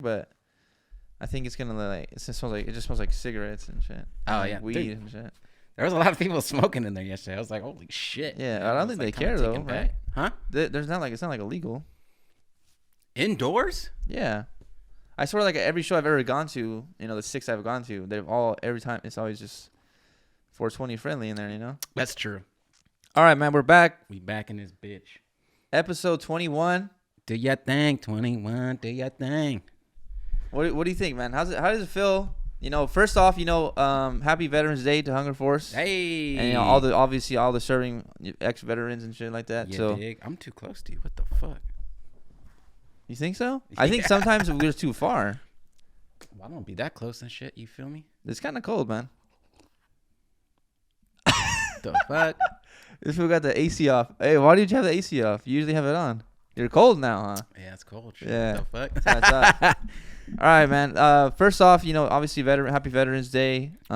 but I think it's gonna like it just smells like cigarettes and shit. Oh and yeah, weed dude. and shit. There was a lot of people smoking in there yesterday. I was like, holy shit. Yeah, I don't think they care though, right? Huh? There's not like it's not like illegal. Indoors? Yeah, I swear like every show I've ever gone to, the 6 I've gone to, they've all every time it's always just 420 friendly in there, That's true. All right, man, we're back. We back in this bitch. Episode 21. Do your thing, 21. Do your thing. What do you think, man? How does it feel? First off, happy Veterans Day to Hungerforce. Hey. And all the serving ex-veterans and shit like that. Yeah, so dig. I'm too close to you. What the fuck? You think so? Yeah. I think sometimes we're too far. Well, I don't be that close and shit. You feel me? It's kind of cold, man. The fuck? This fool got the AC off. Hey, why did you have the AC off? You usually have it on. You're cold now, huh? Yeah, it's cold. Shit. Yeah. What the fuck? That's all right, man. First off, obviously, happy Veterans Day. I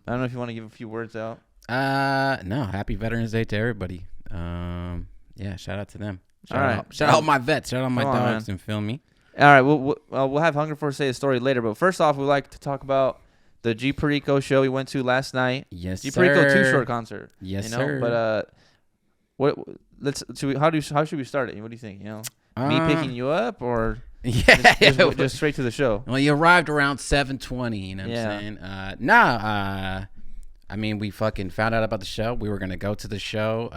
don't know if you want to give a few words out. No. Happy Veterans Day to everybody. Yeah, shout out to them. Shout out my vets. Shout out my dogs, and feel me. All right, we'll have Hungerforce say a story later, but first off, we'd like to talk about the G Perico show we went to last night. Yes, G Perico Too Short concert. Yes, sir. But how should we start it? What do you think? Me picking you up or just straight to the show? Well, you arrived around 7:20. You know what I'm saying? I mean, we fucking found out about the show. We were gonna go to the show.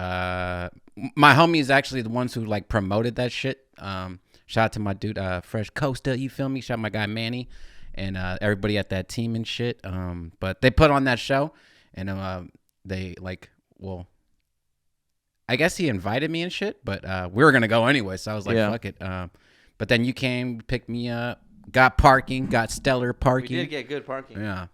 My homie is actually the ones who like promoted that shit. Shout out to my dude, Fresh Costa. You feel me? Shout out my guy Manny. And everybody at that team and shit. But they put on that show, and they I guess he invited me and shit, but we were gonna go anyway, so I was like, fuck it. But then you came, picked me up, got stellar parking. We did get good parking. Yeah,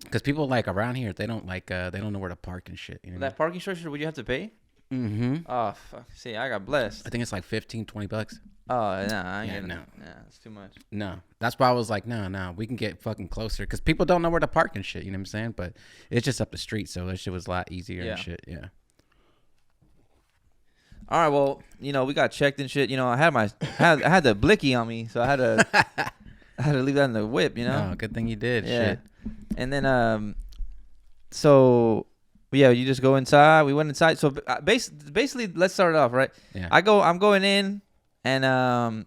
because people like around here, they don't know where to park and shit. That parking structure, would you have to pay? Mm-hmm. Oh fuck! See, I got blessed. I think it's like $15-$20. Oh, nah, no. Yeah, it's too much. No. That's why I was like, no, we can get fucking closer. Because people don't know where to park and shit, you know what I'm saying? But it's just up the street, so that shit was a lot easier and shit, yeah. All right, well, we got checked and shit. I had the blicky on me, so I had to leave that in the whip, Oh, good thing you did, shit. And then, so... Yeah, you just go inside. We went inside. So basically, let's start it off, right? Yeah. I'm going in, and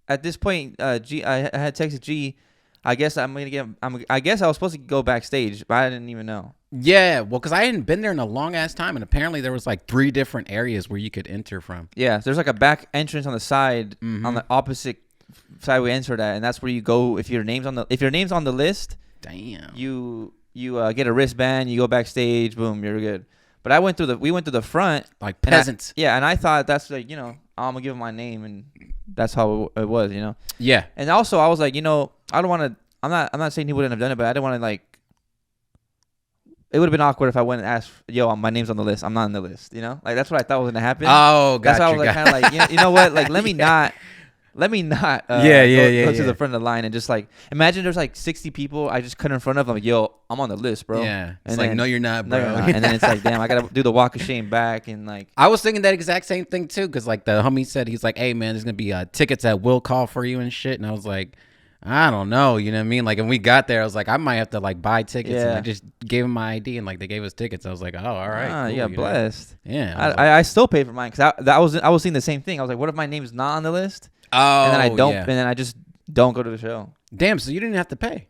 at this point, I had texted G. I guess I was supposed to go backstage, but I didn't even know. Yeah, well, because I hadn't been there in a long ass time, and apparently there was like 3 different areas where you could enter from. Yeah, there's like a back entrance on the side, on the opposite side we entered at, and that's where you go if your name's on the list. Damn. You get a wristband, you go backstage, boom, you're good. But we went to the front like peasants. And I thought that's like, I'm gonna give them my name, and that's how it was, Yeah. And also I was like, I don't want to. I'm not saying he wouldn't have done it, but I didn't want to like. It would have been awkward if I went and asked, "Yo, my name's on the list. I'm not on the list." Like that's what I thought was gonna happen. Oh, gotcha. That's why I was like, kind of like, you know what? Like, let me not. Go to the front of the line and just like imagine there's like 60 people I just cut in front of. I'm like, yo, I'm on the list, bro. Yeah. It's and like, then, no, you're not, bro. No, you're not. And then it's like, damn, I gotta do the walk of shame back and like. I was thinking that exact same thing too, because like the homie said, he's like, hey man, there's gonna be tickets that will call for you and shit, and I was like, I don't know, you know what I mean? Like, when we got there, I was like, I might have to like buy tickets, and I just gave him my ID, and like they gave us tickets. I was like, oh, all right, cool, you got blessed. Yeah. I still paid for mine because I was seeing the same thing. I was like, what if my name's not on the list? Oh, and then I don't, and then I just don't go to the show. Damn, so you didn't have to pay?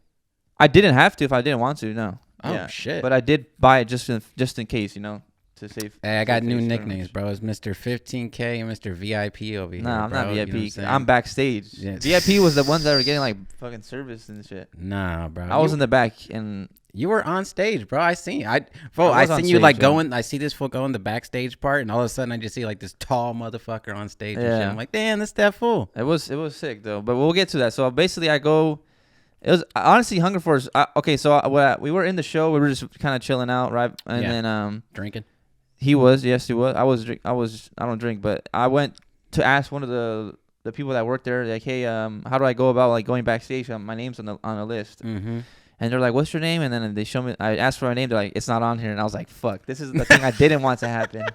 I didn't have to if I didn't want to. No. Oh shit! But I did buy it just in case, to save. Hey, I got new nicknames, bro. It's Mr. 15K and Mr. VIP over here. Nah, I'm bro. not VIP. You know I'm backstage. Yeah. VIP was the ones that were getting like fucking service and shit. Nah, bro. I was in the back and. You were on stage, bro. I seen. I seen you like going. I see this fool going the backstage part, and all of a sudden I just see like this tall motherfucker on stage. And shit. I'm like, damn, that's that fool. It was sick though, but we'll get to that. So basically, I go. It was honestly Hungerforce. Okay, so we were in the show. We were just kind of chilling out, right? And then drinking. He was. Yes, he was. I don't drink, but I went to ask one of the people that worked there, like, hey, how do I go about like going backstage? My name's on a list. Mm-hmm. And they're like, what's your name? And then they show me. I asked for my name. They're like, it's not on here. And I was like, fuck, this is the thing I didn't want to happen.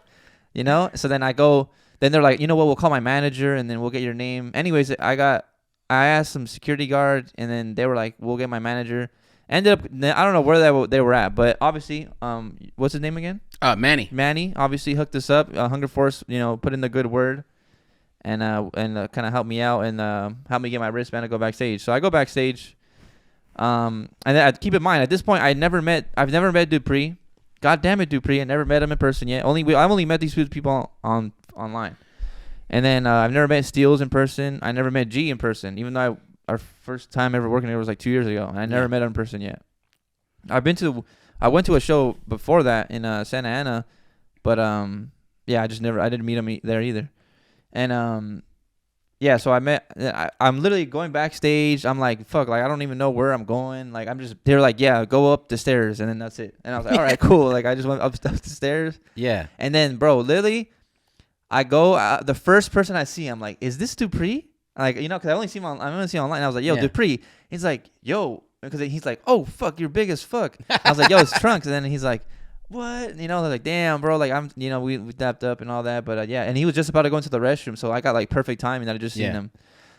So then I go. Then they're like, you know what? We'll call my manager and then we'll get your name. Anyways, I got I asked some security guards, and then they were like, "We'll get my manager." Ended up, I don't know where they were at, but obviously, what's his name again? Manny. Manny obviously hooked us up. Hungerforce, put in the good word, and kind of helped me out and helped me get my wristband to go backstage. So I go backstage. And then, keep in mind, at this point, I've never met Dupree. God damn it, Dupree! I never met him in person yet. I've only met these people online. And then I've never met Steels in person. I never met G in person, even though our first time ever working there was like 2 years ago, and I never met him in person yet. I went to a show before that in Santa Ana, but I didn't meet him there either. And so I'm literally going backstage. I'm like, fuck, like I don't even know where I'm going. Like they're like, yeah, go up the stairs, and then that's it. And I was like, all right, cool. Like I just went up the stairs. Yeah. And then, bro, literally, I go. The first person I see, I'm like, is this Dupree? Like, because I only see him online. And I was like, yo, Dupree. He's like, yo, because he's like, oh fuck, you're big as fuck. I was like, yo, it's Trunx. And then he's like, what? They're like, damn, bro. Like we dapped up and all that. But yeah, and he was just about to go into the restroom, so I got like perfect timing that I just seen him.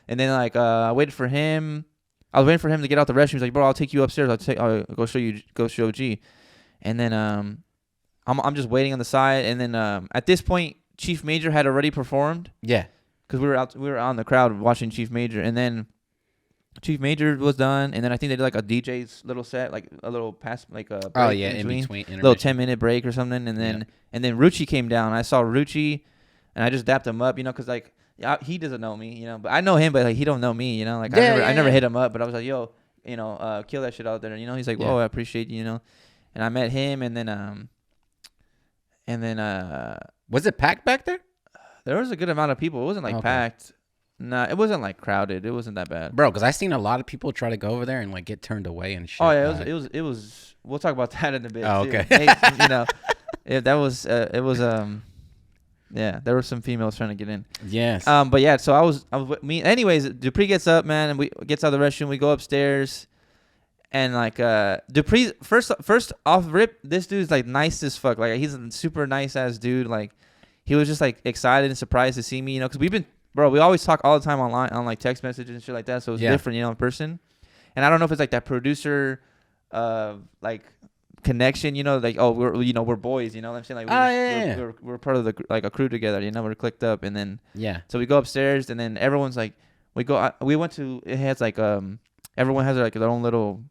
And then like I waited for him. I was waiting for him to get out the restroom. He's like, bro, I'll take you upstairs. I'll go show G. And then I'm just waiting on the side. And then at this point, Chief Major had already performed. Yeah. Because we were on the crowd watching Chief Major, and then Chief Major was done, and then I think they did like a DJ's little set, like a little pass, like a break in between little 10-minute break or something, and then Rucci came down. I saw Rucci, and I just dapped him up, because like he doesn't know me, but I know him, but like he don't know me, like I never hit him up, but I was like, yo, kill that shit out there, he's like, oh, I appreciate you, and I met him, and then was it packed back there? There was a good amount of people. It wasn't like packed. Nah, it wasn't like crowded. It wasn't that bad, bro. Because I seen a lot of people try to go over there and like get turned away and shit. Oh yeah, it was. We'll talk about that in a bit. Oh, okay. There were some females trying to get in. Yes. But yeah, so I was me. Anyways, Dupree gets up, man, and we gets out of the restroom. We go upstairs, and like Dupree first off rip, this dude's like nice as fuck. Like he's a super nice ass dude. Like he was just like excited and surprised to see me, because we always talk all the time online on like text messages and shit like that. So it's different, in person. And I don't know if it's like that producer, like connection, like, oh, we're boys, what I'm saying, like we're part of a crew together, we're clicked up, and then so we go upstairs, and then everyone's like, we went to, it has like everyone has like their own little,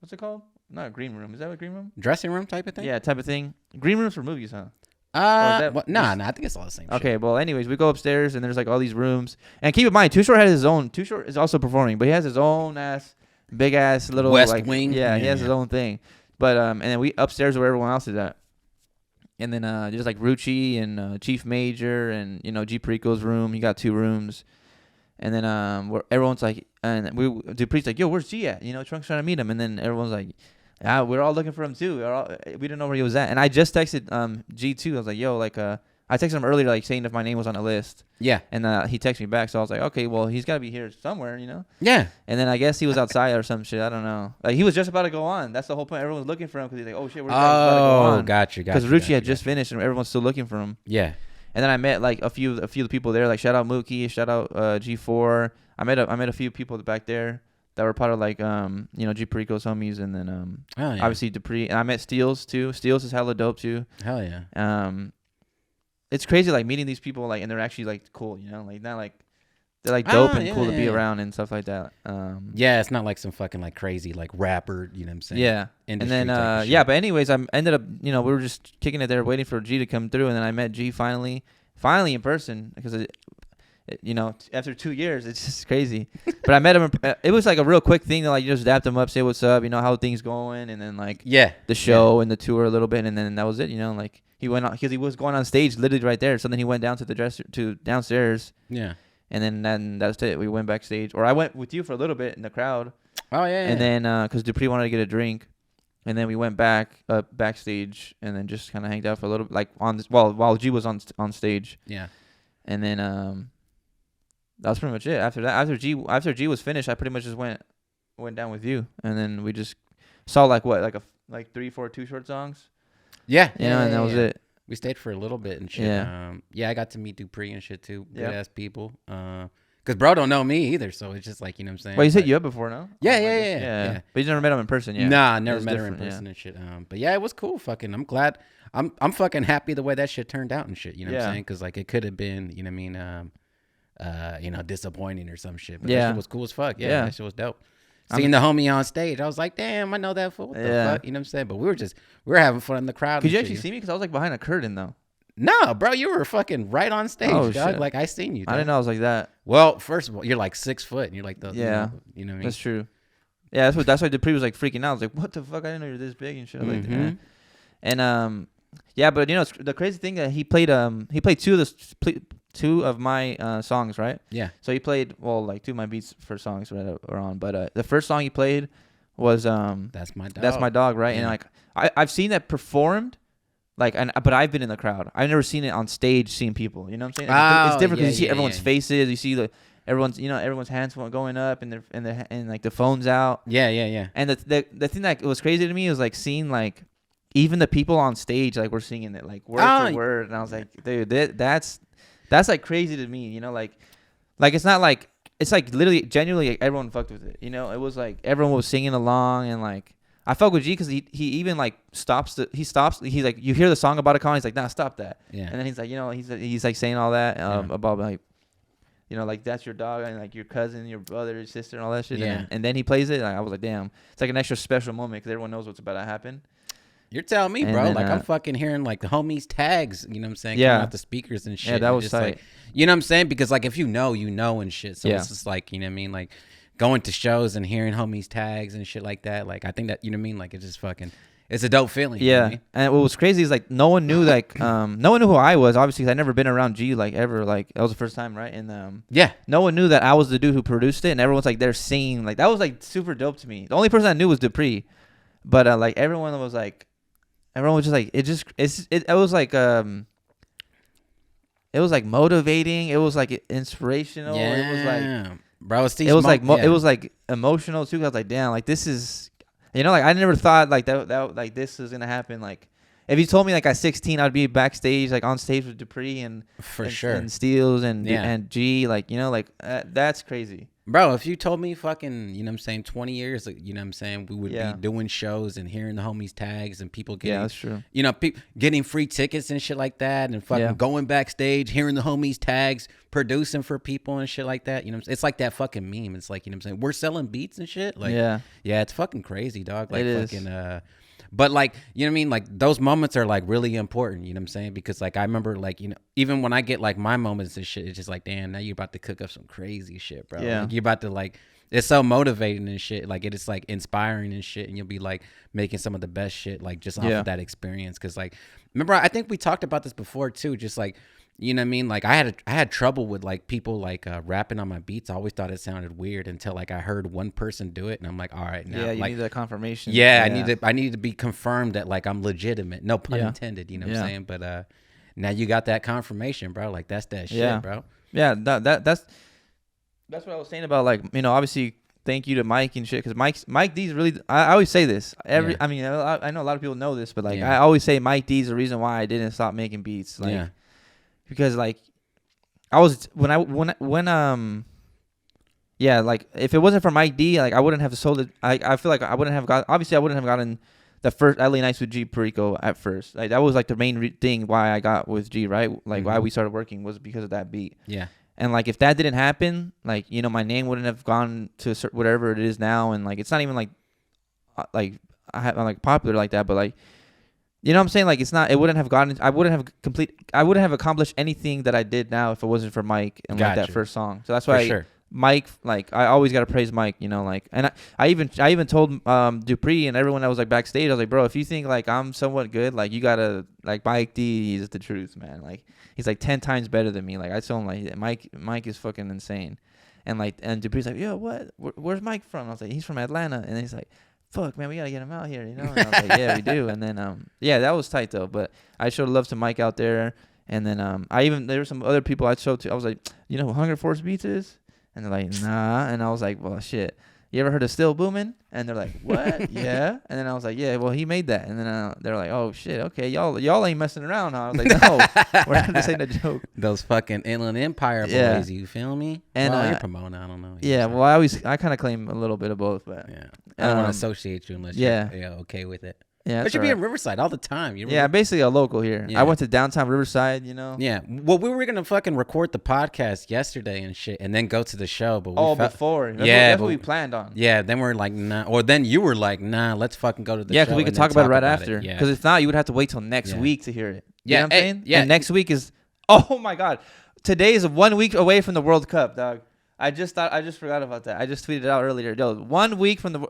what's it called? Not a green room. Is that a green room? Dressing room type of thing. Yeah, type of thing. Green rooms for movies, huh? Nah, I think it's all the same. Okay, shit. well, anyways, we go upstairs, and there's like all these rooms, and keep in mind, Too Short has his own. Too Short is also performing, but he has his own big ass little West like, Wing. Yeah, he has his own thing. But and then we upstairs where everyone else is at, and then just like Rucci and Chief Major and G Perico's room. He got 2 rooms, and then where everyone's like, and Dupree's like, yo, where's G at? Trunx trying to meet him, and then everyone's like, yeah, we're all looking for him too. We didn't know where he was at, and I just texted G too. I was like, yo, like I texted him earlier, like saying if my name was on the list. Yeah. And he texted me back, so I was like, okay, well, he's got to be here somewhere, Yeah. And then I guess he was outside or some shit. I don't know. Like he was just about to go on. That's the whole point. Everyone's looking for him because he's like, oh shit, we're about to go on. Got you. Because Rucci had just finished, and everyone's still looking for him. Yeah. And then I met like a few of the people there. Like shout out Mookie, shout out G4. I met a few people back there that were part of like G Perico's homies, and then obviously Dupree, and I met Steels too. Steels is hella dope too. Hell yeah. It's crazy like meeting these people, like, and they're actually like cool, like not like they're like dope and cool to be around and stuff like that. Yeah, it's not like some fucking like crazy like rapper, you know what I'm saying? Yeah. Industry and then but anyways, I ended up we were just kicking it there waiting for G to come through, and then I met G finally in person, because after 2 years, it's just crazy. But I met him. It was like a real quick thing to like just dap him up, say what's up, how things going, and then like the show and the tour a little bit, and then that was it. Like he went on because he was going on stage literally right there. So then he went down to downstairs. Yeah. And then that's it. We went backstage, or I went with you for a little bit in the crowd. Oh yeah. And then because Dupree wanted to get a drink, and then we went backstage, and then just kind of hanged out for a little, like while G was on stage. Yeah. And then that was pretty much it. After that, after G was finished, I pretty much just went down with you, and then we just saw like 3-4 Too Short songs. Yeah, and that was it. We stayed for a little bit and shit. Yeah, I got to meet Dupree and shit too. Good ass people. Because bro don't know me either, so it's just like, you know what I'm saying? Well, he's hit you up before, no? Yeah. But you never met him in person, yeah. Nah, I never met her in person and shit. But yeah, it was cool. Fucking, I'm glad. I'm fucking happy the way that shit turned out and shit. You know what I'm saying? Because like it could have been, you know what I mean, disappointing or some shit. But that shit was cool as fuck. Yeah, that shit was dope. Seeing the homie on stage, I was like, damn, I know that fool. What the fuck? You know what I'm saying? But we were having fun in the crowd. Could you actually see me? Because I was like behind a curtain though. No, bro, you were fucking right on stage, dog. Shit. Like I seen you. Dog. I didn't know I was like that. Well, first of all, you're like 6 foot, and you're like the you know what I mean. That's true. Yeah, that's why Dupree was like freaking out. I was like, what the fuck? I didn't know you're this big and shit. Like that. And yeah, but you know, the crazy thing that he played two of my songs, right? Yeah. So he played like 2 of my beats for songs that are on, but the first song he played was That's My Dog. That's My Dog, right? Yeah. And like I've seen that performed. But I've been in the crowd. I've never seen it on stage, seeing people. You know what I'm saying? It's different because you see everyone's faces. You see everyone's hands going up and like the phone's out. Yeah. And the thing that was crazy to me was like seeing like even the people on stage like were singing it like word for word, and I was like, dude, that's like crazy to me. You know, like it's not like it's like literally genuinely like, everyone fucked with it. You know, it was like everyone was singing along and like. I fuck with G because he even like stops. He's like, you hear the song about a con, he's like, nah, stop that. Yeah. And then he's like, you know, he's like saying all that about like, you know, like that's your dog and like your cousin, your brother, your sister, and all that shit. Yeah. And then he plays it. And I was like, damn, it's like an extra special moment because everyone knows what's about to happen. You're telling me, bro. Then, like I'm fucking hearing like the homies tags. You know what I'm saying? Coming out the speakers and shit. Yeah, that was just tight. Like, you know what I'm saying? Because like if you know and shit. So it's just like, you know what I mean? Like. Going to shows and hearing homies tags and shit like that, like I think that, you know what I mean, like it's just fucking, it's a dope feeling. Yeah, you know what I mean? And what was crazy is like no one knew no one knew who I was, obviously, because I never been around G like ever, like that was the first time, right? And no one knew that I was the dude who produced it, and everyone's like they're singing, like that was like super dope to me. The only person I knew was Dupree, but like everyone was just like it was like motivating, it was like inspirational, it was like. Bro, it was like emotional too. I was like, damn, like this is, you know, like I never thought like that like this is gonna happen. Like if you told me like at 16 I'd be backstage like on stage with Dupree and Steels and G, like, you know, like that's crazy. Bro, if you told me fucking, you know what I'm saying, 20 years, you know what I'm saying, we would be doing shows and hearing the homies tags and people getting, that's true. You know, getting free tickets and shit like that and fucking going backstage, hearing the homies tags, producing for people and shit like that. You know what I'm saying? It's like that fucking meme. It's like, you know what I'm saying, we're selling beats and shit. Like, yeah, it's fucking crazy, dog. Like fucking, but like, you know what I mean? Like those moments are like really important, you know what I'm saying? Because like I remember like, you know, even when I get like my moments and shit, it's just like, damn, now you're about to cook up some crazy shit, bro. Yeah. Like, you're about to like, it's so motivating and shit. Like it's like inspiring and shit. And you'll be like making some of the best shit, like just off of that experience. Cause like, remember, I think we talked about this before too. Just like, you know what I mean? Like I had trouble with like people like rapping on my beats. I always thought it sounded weird until like I heard one person do it, and I'm like, all right, now you need that confirmation. Yeah, I need to be confirmed that like I'm legitimate. No pun intended. You know what I'm saying? But now you got that confirmation, bro. Like that's that shit, bro. Yeah, that's what I was saying about like, you know, obviously thank you to Mike and shit, because Mike D's really. I always say this. I mean, I know a lot of people know this, but like I always say Mike D's the reason why I didn't stop making beats. Like, because like I was like if it wasn't for Mike D, like I wouldn't have sold it. I feel like I wouldn't have gotten the first LA Nights with G Perico at first. Like that was like the main thing why I got with G, right? Like why we started working was because of that beat. Yeah. And like if that didn't happen, like, you know, my name wouldn't have gone to whatever it is now, and like it's not even like I'm like popular like that, but like, you know what I'm saying? Like, I wouldn't have accomplished anything that I did now if it wasn't for Mike and like that first song. So that's why Mike, like, I always got to praise Mike, you know, like, and I even told Dupree and everyone that was like backstage, I was like, bro, if you think like I'm somewhat good, like you gotta, like, Mike D is the truth, man. Like, he's like 10 times better than me. Like, I told him like Mike is fucking insane. And like, and Dupree's like, yo, what? Where's Mike from? I was like, he's from Atlanta. And then he's like, fuck, man, we gotta get him out here, you know? And I was like, yeah, we do. And then that was tight though. But I showed love to Mike out there. And then there were some other people I showed to. I was like, you know who Hungerforce Beats is? And they're like, nah. And I was like, well, shit. you ever heard of Still Booming? And they're like, what? Yeah. And then I was like, yeah, well, he made that. And then they're like, oh, shit, okay, y'all ain't messing around, huh? I was like, no, we're not just saying a joke. Those fucking Inland Empire boys, you feel me? And well, you're promoting, I don't know. Yeah, well, I kind of claim a little bit of both, but yeah, I don't want to associate you unless you're okay with it. Yeah, but you be in Riverside all the time. Basically a local here. Yeah. I went to downtown Riverside, you know. Yeah. Well, we were gonna fucking record the podcast yesterday and shit, and then go to the show. But before. That's what we planned on. Yeah. Then we're like, nah. Or then you were like, nah. Let's fucking go to the show. Yeah, because we could talk about it right after. Because if not, you would have to wait till next week to hear it. You know what I'm saying? Yeah. And next week is. Oh my God, today is 1 week away from the World Cup, dog. I just forgot about that. I just tweeted it out earlier. Yo, 1 week from the.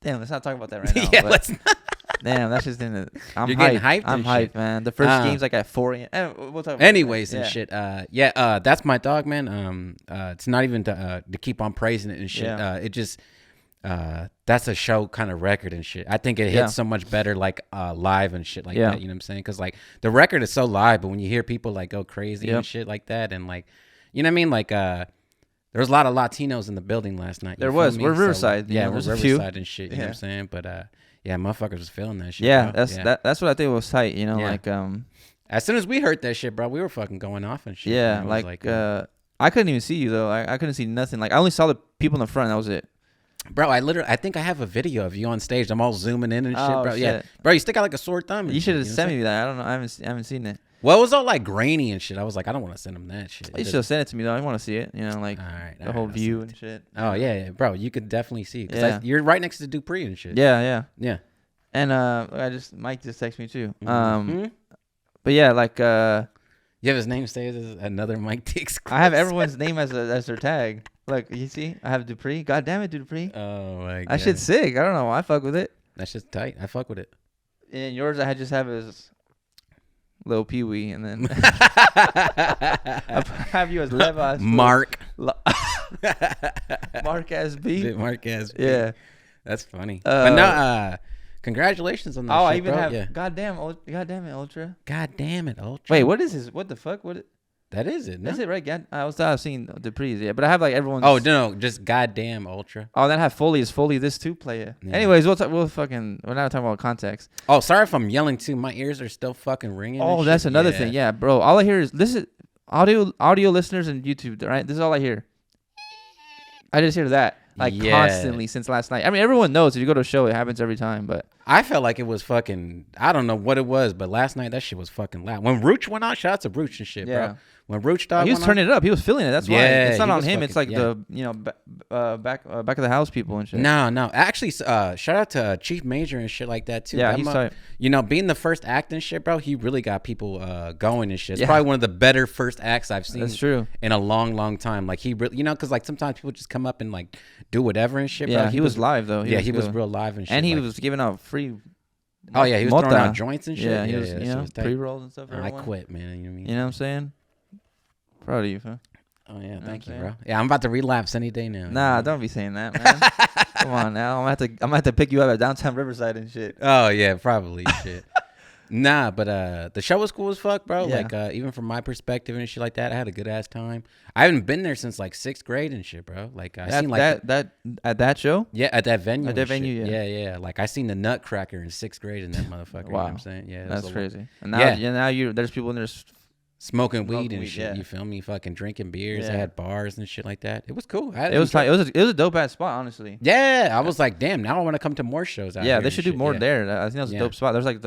Damn, let's not talk about that right now. Yeah, let's not. Damn, that's just in it. You're getting hyped. I'm hyped, man. The first game's like at 4 a.m. We'll talk about anyways and shit. That's my dog, man. It's not even to keep on praising it and shit. Yeah. It just that's a show kind of record and shit. I think it hits so much better like live and shit like that. You know what I'm saying? Because like the record is so live, but when you hear people like go crazy and shit like that, and like, you know what I mean? Like there was a lot of Latinos in the building last night. There was. We're Riverside. We're Riverside and shit. You know what I'm saying? But yeah, motherfuckers was feeling that shit. Yeah, that's what I think was tight. You know, like as soon as we heard that shit, bro, we were fucking going off and shit. Yeah, like I couldn't even see you though. I couldn't see nothing. Like I only saw the people in the front. That was it. Bro, I think I have a video of you on stage. I'm all zooming in and shit, bro. Shit. Yeah, bro, you stick out like a sore thumb. You should have sent me that. I don't know. I haven't seen it. Well, it was all like grainy and shit. I was like, I don't want to send him that shit. You should have sent it to me though. I want to see it. You know, like the whole view and shit. Oh yeah, bro, you could definitely see. Cause you're right next to Dupree and shit. Yeah. And Mike just texted me too. But yeah, like you have his name saved as another Mike Dix. I have everyone's name as their tag. Look, you see, I have Dupree. God damn it, Dupree. Oh my God. That shit's sick. I don't know why I fuck with it. That shit's tight. I fuck with it. And yours, I just have as Lil Pee Wee, and then I have you as Levi. Mark. Mark as B. Mark as B. Yeah, that's funny. But no, congratulations on that. Oh, shit, I even bro. have goddamn it, Ultra. God damn it, Ultra. Wait, what is this? What the fuck? What? That is it. No? That's it, right? God, I was seeing Dupree's, yeah, but I have like everyone's. Oh no, just goddamn Ultra. Oh, then I have Foley. Is Foley this too, player? Yeah. Anyways, we're not talking about context. Oh, sorry if I'm yelling too. My ears are still fucking ringing. Oh, that's another thing. Yeah, bro. All I hear is this is audio listeners and YouTube, right? This is all I hear. I just hear that constantly since last night. I mean, everyone knows if you go to a show, it happens every time. But I felt like it was fucking. I don't know what it was, but last night that shit was fucking loud. When Rooch went out, shout out to Rooch and shit, bro. When Rooch dog, he was turning it up. He was feeling it. That's why it's not on him. Fucking, it's like the back of the house people and shit. No. Actually, shout out to Chief Major and shit like that too. Yeah, he's tight. You know, being the first act and shit, bro. He really got people going and shit. It's probably one of the better first acts I've seen. That's true. In a long time. Like he really, because like sometimes people just come up and like do whatever and shit. Yeah, bro. he was live though. He was real live and shit. And he was giving out free. Oh yeah, he was throwing out joints and shit. Yeah, he was pre-rolls and stuff. I quit, man. You know what I mean? You know what I'm saying? Proud of you, huh? Oh yeah, thank you, bro. Yeah, I'm about to relapse any day now. Nah, don't be saying that, man. Come on now, I'm gonna have to pick you up at downtown Riverside and shit. Oh yeah, probably shit. Nah, but the show was cool as fuck, bro. Yeah. Like even from my perspective and shit like that, I had a good ass time. I haven't been there since like 6th grade and shit, bro. Like I seen like that at that show. Yeah, at that venue. At that venue, yeah. Like I seen the Nutcracker in 6th grade in that motherfucker. Wow, you know what I'm saying? Yeah, that's crazy. And now there's people in there. Smoking weed and shit, you feel me? Fucking drinking beers. I had bars and shit like that. It was cool. It was a dope ass spot, honestly. Yeah, I was like, damn. Now I want to come to more shows. Yeah, they should do more there. I think that was a dope spot. There's like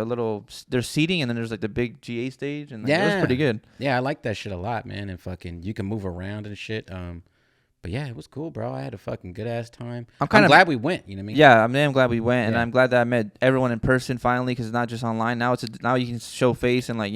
there's seating and then there's like the big GA stage and it was pretty good. Yeah, I like that shit a lot, man. And fucking you can move around and shit. But yeah, it was cool, bro. I had a fucking good ass time. I'm glad we went. You know what I mean? Yeah, I'm glad we went, and I'm glad that I met everyone in person finally, because it's not just online. Now now you can show face and like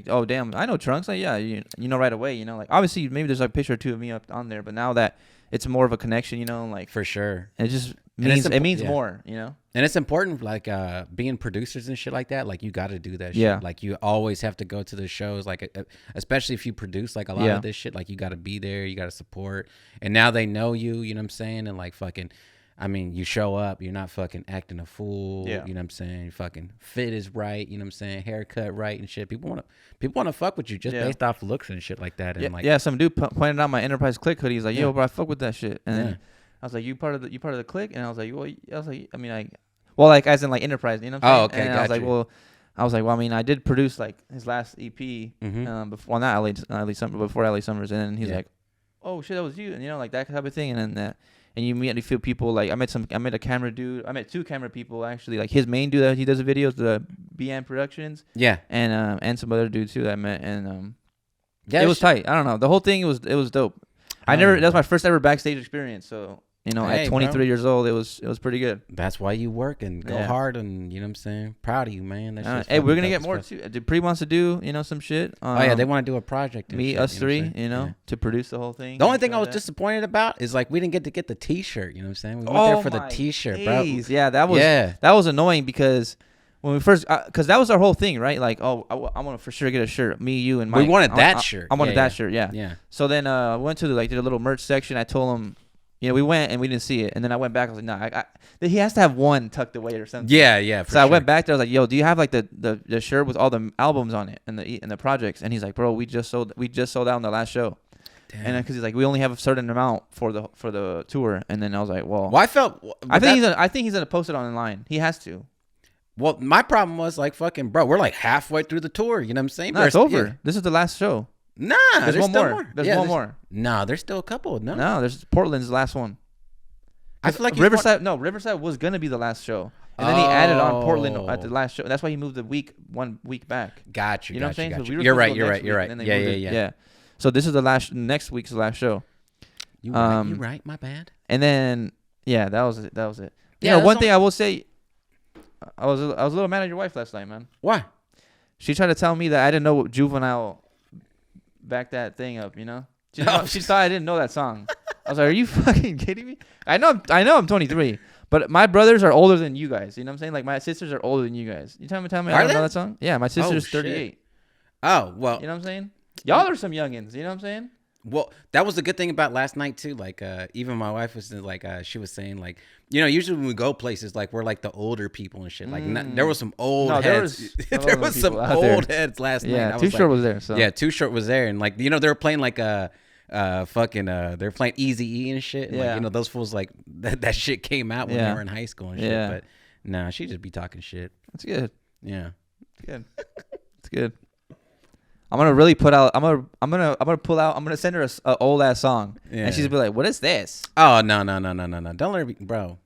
oh damn, I know Trunx. Like you know right away. You know, like obviously maybe there's like a picture or two of me up on there, but now that it's more of a connection, you know, like for sure. It just means more, you know. And it's important, like being producers and shit like that. Like you got to do that shit. Yeah. Like you always have to go to the shows, like especially if you produce like a lot of this shit. Like you got to be there, you got to support. And now they know you. You know what I'm saying? And like fucking, I mean, you show up, you're not fucking acting a fool. Yeah. You know what I'm saying? Fucking fit is right. You know what I'm saying? Haircut right and shit. People want to fuck with you just based off looks and shit like that. And some dude pointed out my Enterprise Click hoodie. He's like, yo, bro, I fuck with that shit. And then I was like, you part of the clique? And I was like, well, I mean, like, well, like as in like Enterprise, you know what I'm saying? Oh, okay, And I was like, well, I mean, I did produce like his last EP before, not LA Summer, before LA Summers, and then he's like, oh shit, that was you, and like that type of thing, and then and you immediately feel people like I met a camera dude, I met 2 camera people actually, like his main dude that he does the videos, the BN Productions, and some other dudes too that I met, and it was tight. I don't know, the whole thing it was dope. That was my first ever backstage experience, so. At 23 years old, it was pretty good. That's why you work and go hard, and you know what I'm saying. Proud of you, man. Hey, we're gonna get more too. Pre wants to do some shit. They want to do a project. Us 3, to produce the whole thing. The only thing I was disappointed about is like we didn't get the T-shirt. You know what I'm saying? We went there for the T-shirt, bro. Yeah, that was annoying because. When we first, because that was our whole thing, right? Like, I want to for sure get a shirt. Me, you, and Mike. We wanted that shirt. I wanted that shirt. Yeah. So then we went to did a little merch section. I told him. We went and we didn't see it, and then I went back. I was like, "Nah, he has to have one tucked away or something." Yeah. So I went back there. I was like, "Yo, do you have like the shirt with all the albums on it and the projects?" And he's like, "Bro, we just sold out on the last show." Damn. And because he's like, "We only have a certain amount for the tour." And then I was like, "Well, I think he's gonna post it online. He has to." Well, my problem was like, fucking, bro, we're like halfway through the tour. You know what I'm saying? No, it's over. Yeah. This is the last show. Nah, there's one more. There's one more. Nah, there's still a couple. No, there's Portland's last one. I feel like Riverside was gonna be the last show, and then he added on Portland at the last show. That's why he moved 1 week back. Got you. You know what I'm saying? So you're right. Yeah. So this is next week's last show. You right. My bad. And then that was it. Yeah. One thing I will say, I was a little mad at your wife last night, man. Why? She tried to tell me that I didn't know Juvenile backed that thing up. She thought I didn't know that song. I was like, "Are you fucking kidding me?" I know I'm 23, but my brothers are older than you guys. You know what I'm saying? Like my sisters are older than you guys. You tell me I don't know that song? Yeah, my sister's 38. Oh well. You know what I'm saying? Y'all are some youngins. You know what I'm saying? Well, that was the good thing about last night too. Like, even my wife was like, she was saying like, usually when we go places, like we're like the older people and shit. Like, there was some old heads. There was some old heads last night. Yeah, Too Short was there. So yeah, Too Short was there, and like they were playing like they're playing Eazy-E and shit. And like, those fools like that shit came out when they were in high school and shit. Yeah. But nah, she just be talking shit. That's good. Yeah, it's good. It's good. I'm gonna really put out. I'm gonna pull out. I'm gonna send her a old ass song, and she's gonna be like, "What is this?" Oh no! Don't let her be, bro.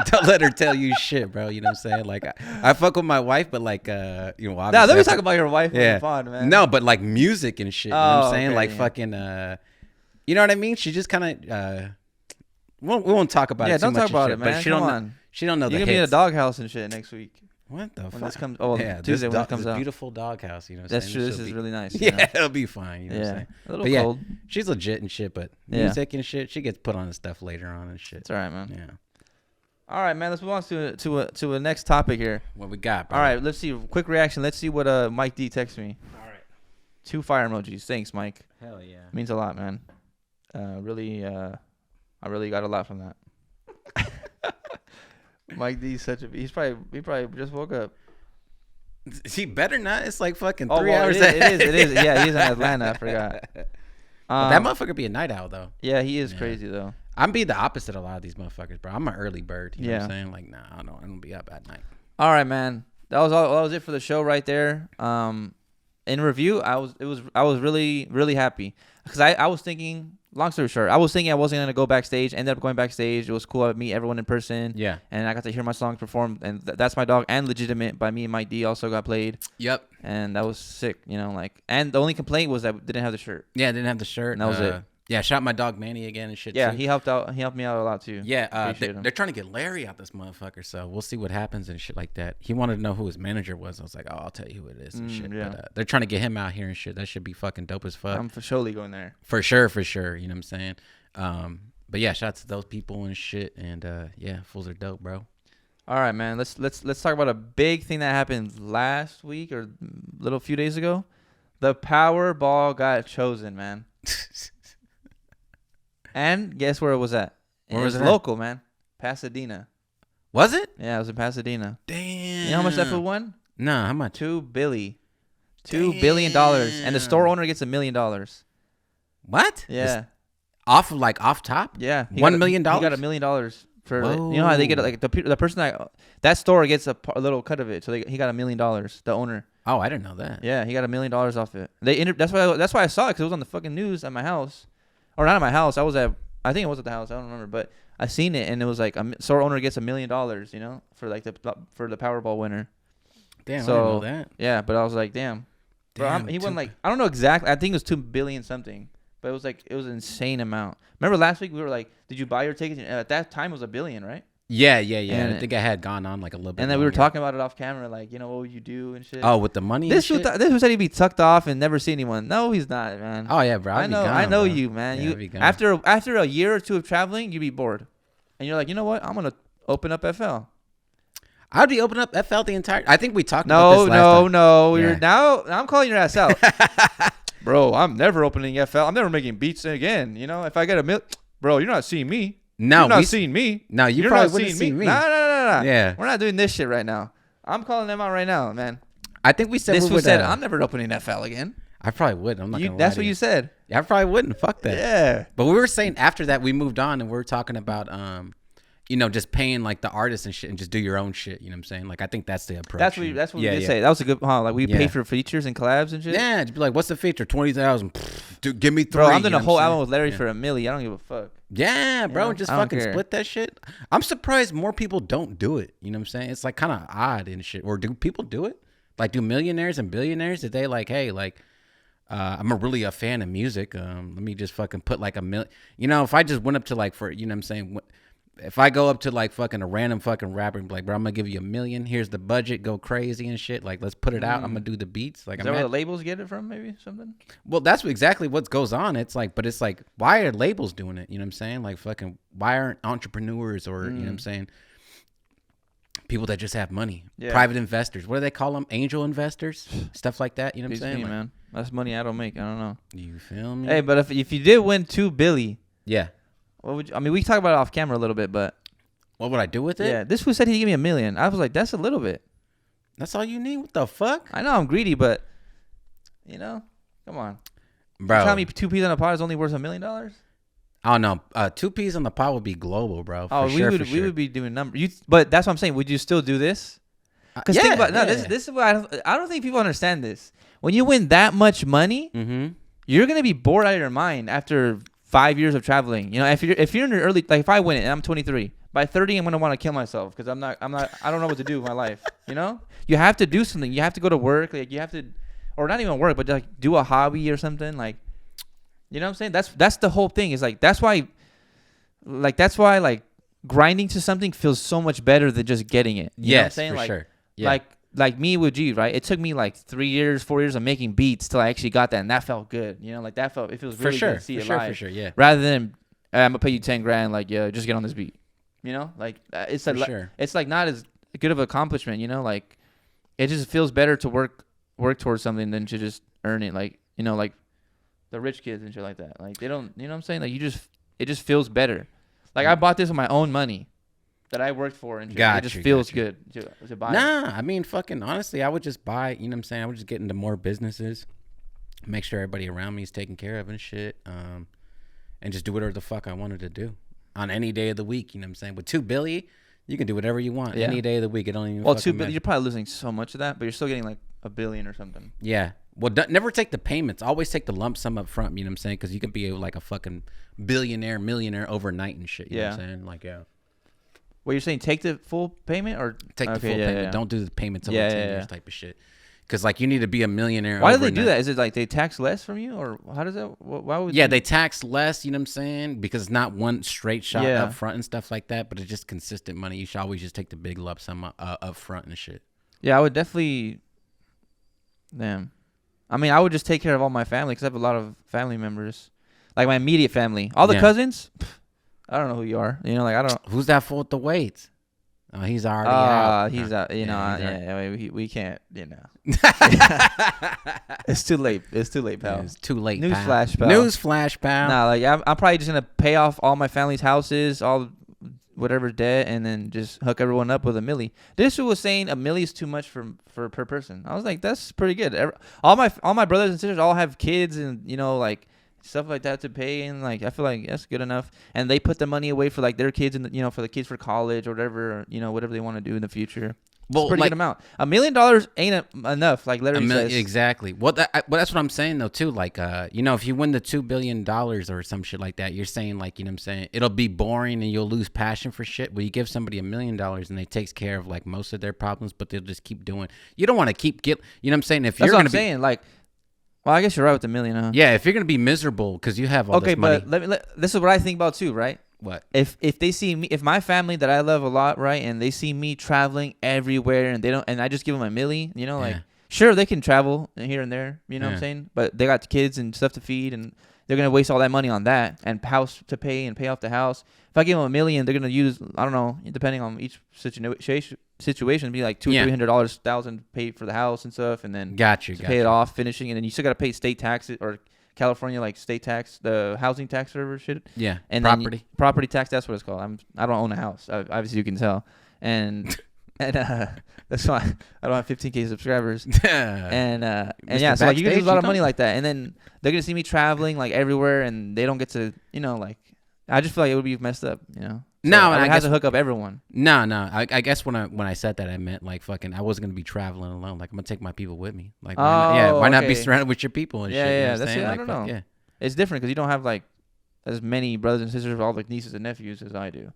Don't let her tell you shit, bro. You know what I'm saying? Like I fuck with my wife, but like obviously. Nah, let me talk about your wife. Yeah, fun, man. No, but like music and shit. You know what I'm saying? Like fucking. You know what I mean? She just kind of. We won't talk about it too much. Yeah, don't talk about it, man. But she don't know the hits. You're gonna be in a doghouse and shit next week. What the fuck? This comes, Tuesday when it comes out. Beautiful doghouse, you know what I'm That's saying? true. This is really nice. Yeah, it'll be fine. You know what I'm saying? A little cold. She's legit and shit, but music and shit, she gets put on the stuff later on and shit. It's all right, man. Yeah. All right, man. Let's move on to a next topic here. What we got, bro? All right, let's see. Quick reaction. Let's see what Mike D texted me. All right. 2 fire emojis. Thanks, Mike. Hell yeah. Means a lot, man. I really got a lot from that. Mike D he probably just woke up. He better not. It's like fucking 3 hours ahead. It is. Yeah, he's in Atlanta. I forgot. That motherfucker be a night owl though. Yeah, he is crazy though. I'm be the opposite of a lot of these motherfuckers, bro. I'm an early bird. You know what I'm saying? Like, nah, I don't be up at night. All right, man. That was it for the show right there. In review, I was really, really happy because I was thinking. Long story short, I was thinking I wasn't gonna go backstage. Ended up going backstage. It was cool. I meet everyone in person. Yeah. And I got to hear my song performed. And That's My Dog and Legitimate by me and Mike D also got played. Yep. And that was sick. And the only complaint was that we didn't have the shirt. Yeah, I didn't have the shirt. And that was it. Yeah, shout my dog Manny again and shit. Yeah, too. he helped out. He helped me out a lot too. Yeah, they're trying to get Larry out this motherfucker, so we'll see what happens and shit like that. He wanted to know who his manager was. I was like, oh, I'll tell you who it is and shit. Yeah. But they're trying to get him out here and shit. That should be fucking dope as fuck. I'm for surely going there. For sure. You know what I'm saying? But yeah, shout out to those people and shit. And yeah, fools are dope, bro. All right, man. Let's talk about a big thing that happened last week or a few days ago. The Powerball got chosen, man. And guess where it was at? Where was it? Local, man. Pasadena. Was it? Yeah, it was in Pasadena. Damn. You know how much that food won? Nah, how much? $2 billion. $2 billion. And the store owner gets $1 million. What? Yeah. off top. Yeah, $1 million. He got $1 million for you know how they get like the person that store gets a little cut of it. So he got $1 million. The owner. Oh, I didn't know that. Yeah, he got $1 million off it. That's why I saw it because it was on the fucking news at my house, or not at my house. I think it was at the house. I don't remember, but I seen it and it was like a store owner gets $1 million. You know, for like the Powerball winner. Damn, so, I didn't know that. Yeah, but I was like, damn. Bro, he won like I don't know exactly. I think it was 2 billion something, but it was an insane amount. Remember last week we were like, did you buy your tickets? At that time it was $1 billion, right? Yeah. And I think I had gone on like a little bit. And then longer. we were talking about it off camera, like, you know, what would you do and shit. Oh, with the money. This who said he'd be tucked off and never see anyone. No, he's not, man. Oh yeah, bro. I know you, man. Yeah, you after a year or two of traveling, you'd be bored, and you're like, you know what? I'm gonna open up FL. I'd be opening up FL the entire. I think we talked about this last time. No. Yeah. You're now. I'm calling your ass out, bro. I'm never opening FL. I'm never making beats again. You know, if I get bro, you're not seeing me. No, you're not seeing me. No, you're probably wouldn't see me. No. Yeah, we're not doing this shit right now. I'm calling them out right now, man. I think we said this was said. I'm never opening FL again. I probably would. I'm not gonna lie. That's what you said. Yeah, I probably wouldn't. Fuck that. Yeah. But we were saying after that we moved on and we were talking about you know, just paying like the artists and shit and just do your own shit. You know what I'm saying? Like I think that's the approach. That's what we did say. That was a good like we pay for features and collabs and shit. Yeah, just be like, what's the feature? 20,000. Dude, give me 3. Bro, I'm doing a whole album with Larry for $1 million. I don't give a fuck. Yeah, bro, you know? just fucking split that shit. I'm surprised more people don't do it. You know what I'm saying? It's like kind of odd and shit. Or do people do it? Like, do millionaires and billionaires? Did they like, hey, like, I'm really a fan of music. Let me just fucking put like $1 million. You know, if I just went up to like for, you know what I'm saying? If I go up to like fucking a random fucking rapper and be like, bro, I'm gonna give you $1 million. Here's the budget. Go crazy and shit. Like, let's put it out. I'm gonna do the beats. Like, is that where the labels get it from? Maybe something. Well, that's exactly what goes on. It's like, but it's like, why are labels doing it? You know what I'm saying? Like, fucking, why aren't entrepreneurs or you know what I'm saying? People that just have money, private investors. What do they call them? Angel investors, stuff like that. You know what I'm saying, like, man? That's money I don't make. I don't know. You feel me? Hey, but if you did win $2 billion, yeah. What would you, I mean, we can talk about it off camera a little bit, but what would I do with it? Yeah, this fool said he'd give me $1 million. I was like, that's a little bit. That's all you need? What the fuck? I know I'm greedy, but you know, come on, bro. You tell me 2 peas on a pod is only worth $1 million? Oh no, 2 peas on the pod would be global, bro. We would be doing numbers. But that's what I'm saying. Would you still do this? Because think about this is what I don't think people understand this. When you win that much money, you're gonna be bored out of your mind after 5 years of traveling. You know, if you're in your early, like if I win it and I'm 23, by 30 I'm gonna want to kill myself because I don't know what to do with my life. You know, you have to do something. You have to go to work. Like you have to, or not even work, but like do a hobby or something. Like, you know what I'm saying? That's the whole thing. Is like that's why like grinding to something feels so much better than just getting it. You know what I'm saying? For like, sure. Yeah. Like me with G, right? It took me like 3 years, 4 years of making beats till I actually got that, and that felt good. You know, like it feels really good to see it live. For sure, yeah. Rather than I'm gonna pay you $10,000, like just get on this beat. You know, like it's like it's like not as good of an accomplishment. You know, like it just feels better to work towards something than to just earn it. Like, you know, like the rich kids and shit like that. Like they don't, you know what I'm saying? Like it just feels better. Like I bought this with my own money that I worked for and shit. It just feels good to buy. Nah, I mean, fucking honestly, I would just buy, you know what I'm saying? I would just get into more businesses, make sure everybody around me is taken care of and shit, and just do whatever the fuck I wanted to do on any day of the week, you know what I'm saying? With $2 billion, you can do whatever you want any day of the week. It don't even $2 billion, you're probably losing so much of that, but you're still getting like $1 billion or something. Yeah. Well, never take the payments. Always take the lump sum up front, you know what I'm saying? Because you can be like a fucking billionaire, millionaire overnight and shit, you know what I'm saying? Like, yeah. What you're saying, take the full payment or take the full payment? Yeah. Don't do the payments over 10 years type of shit. Because like you need to be a millionaire. Why do they do that? Is it like they tax less from you, or how does that? Why would? Yeah, they tax less. You know what I'm saying? Because it's not one straight shot up front and stuff like that. But it's just consistent money. You should always just take the big lump sum up front and shit. Yeah, I would definitely. Damn, I mean, I would just take care of all my family because I have a lot of family members, like my immediate family, all the cousins. I don't know who you are. You know, like I don't. Who's that fool with the weights? Oh, he's already out. He's out. You know, we can't. You know, it's too late. It's too late, pal. Yeah, it's too late. Newsflash, pal. Newsflash, pal. Nah, like I'm probably just gonna pay off all my family's houses, all whatever debt, and then just hook everyone up with $1 million. This was saying $1 million is too much for per person. I was like, that's pretty good. All my brothers and sisters all have kids, and you know, like stuff like that to pay, and like I feel like that's good enough. And they put the money away for like their kids and for the kids for college or whatever, whatever they want to do in the future. Well, it's a pretty good amount. $1 million ain't enough, like Larry says. Exactly. Well, that's what I'm saying though too. Like, if you win the $2 billion or some shit like that, you're saying like, what I'm saying, it'll be boring and you'll lose passion for shit. But you give somebody $1 million and they takes care of like most of their problems, but they'll just keep doing. You don't want to keep what I'm saying. If that's you're what I'm saying, like. Well, I guess you're right with the $1 million, huh? Yeah, if you're gonna be miserable because you have all this money. Okay, but this is what I think about too, right? What? If they see me, if my family that I love a lot, right, and they see me traveling everywhere, and I just give them $1 million, like sure they can travel here and there, what I'm saying, but they got kids and stuff to feed, and they're gonna waste all that money on that and house to pay and pay off the house. If I give them $1 million, they're gonna use, I don't know, depending on each situation, be like $200-$300, $1,000 pay for the house and stuff, and then pay it off, finishing, and then you still gotta pay state taxes or California like state tax, the housing tax or shit. Yeah, and property tax. That's what it's called. I don't own a house. Obviously, you can tell, and that's why I don't have 15K subscribers. and yeah, so like you can lose a lot of money like that, and then they're gonna see me traveling like everywhere, and they don't get to like. I just feel like it would be messed up, So no, I have to hook up everyone. No. I guess when I said that, I meant like fucking. I wasn't gonna be traveling alone. Like I'm gonna take my people with me. Like why not be surrounded with your people and shit? Yeah, that's it. I don't know. Yeah, it's different because you don't have like as many brothers and sisters, all like nieces and nephews as I do.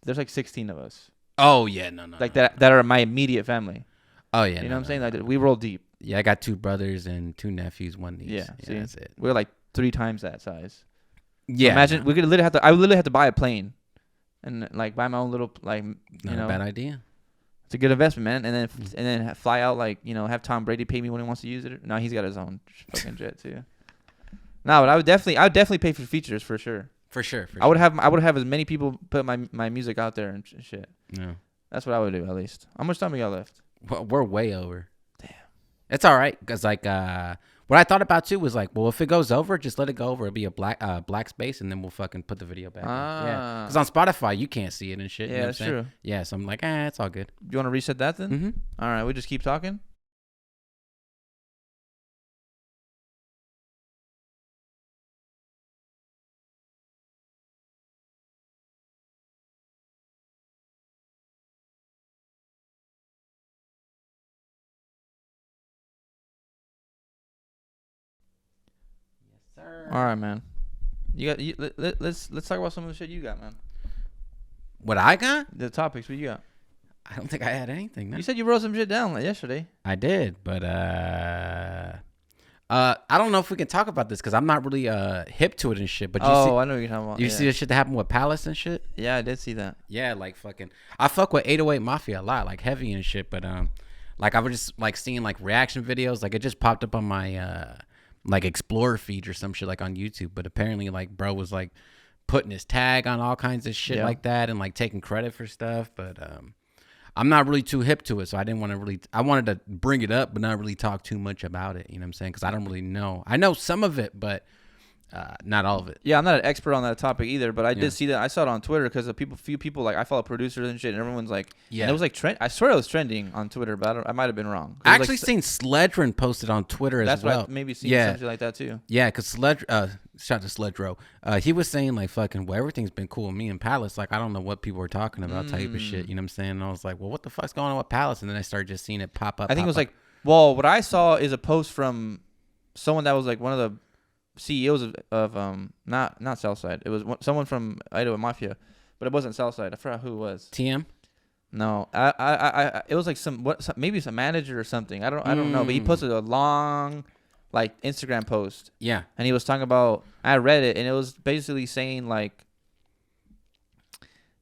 There's like 16 of us. Oh yeah, no. Like that are my immediate family. Oh yeah, you know what I'm saying? Like we roll deep. Yeah, I got 2 brothers and 2 nephews, 1 niece. Yeah, see, that's it. We're like 3 times that size. Yeah. So imagine we could literally have to. I would literally have to buy a plane, and like buy my own little like. Not a bad idea. It's a good investment, man. And then fly out like have Tom Brady pay me when he wants to use it. No, he's got his own fucking jet too. No, but I would definitely pay for features for sure. For sure. I would have as many people put my music out there and shit. Yeah. That's what I would do at least. How much time we got left? Well, we're way over. Damn. It's all right because like what I thought about too was like, well, if it goes over, just let it go over. It'll be a black space, and then we'll fucking put the video back. Yeah, because on Spotify you can't see it and shit. Yeah, that's true. Yeah, so I'm like, it's all good. You want to reset that then? Mm-hmm. All right, we just keep talking. All right, man. Let's talk about some of the shit you got, man. What I got? The topics. What you got? I don't think I had anything. No. You said you wrote some shit down like yesterday. I did, but I don't know if we can talk about this because I'm not really hip to it and shit. But I know what you're talking about. You see the shit that happened with Palace and shit? Yeah, I did see that. Yeah, like fucking. I fuck with 808 Mafia a lot, like heavy and shit. But like I was just like seeing like reaction videos. Like it just popped up on my like Explorer feed or some shit like on YouTube. But apparently like bro was like putting his tag on all kinds of shit like that and like taking credit for stuff. But I'm not really too hip to it, so I didn't want to really. I wanted to bring it up, but not really talk too much about it. You know what I'm saying? Because I don't really know. I know some of it, but not all of it. Yeah, I'm not an expert on that topic either, but I did see that. I saw it on Twitter because a few people like I follow producers and shit, and everyone's like, and it was like trend. I swear it was trending on Twitter, but I might have been wrong. I actually seen Sledron posted on Twitter as well. That's what I maybe seen something like that too. Yeah, because shout out to Sledro. He was saying like fucking, well, everything's been cool with me and Palace. Like I don't know what people were talking about, type of shit. You know what I'm saying? And I was like, well, what the fuck's going on with Palace? And then I started just seeing it pop up. I think it was like, well, what I saw is a post from someone that was like one of the CEOs of not Southside. It was someone from Idaho Mafia, but it wasn't Southside. I forgot who it was. TM? No, I it was like maybe some manager or something. I don't know. But he posted a long like Instagram post. Yeah, and he was talking about. I read it, and it was basically saying like.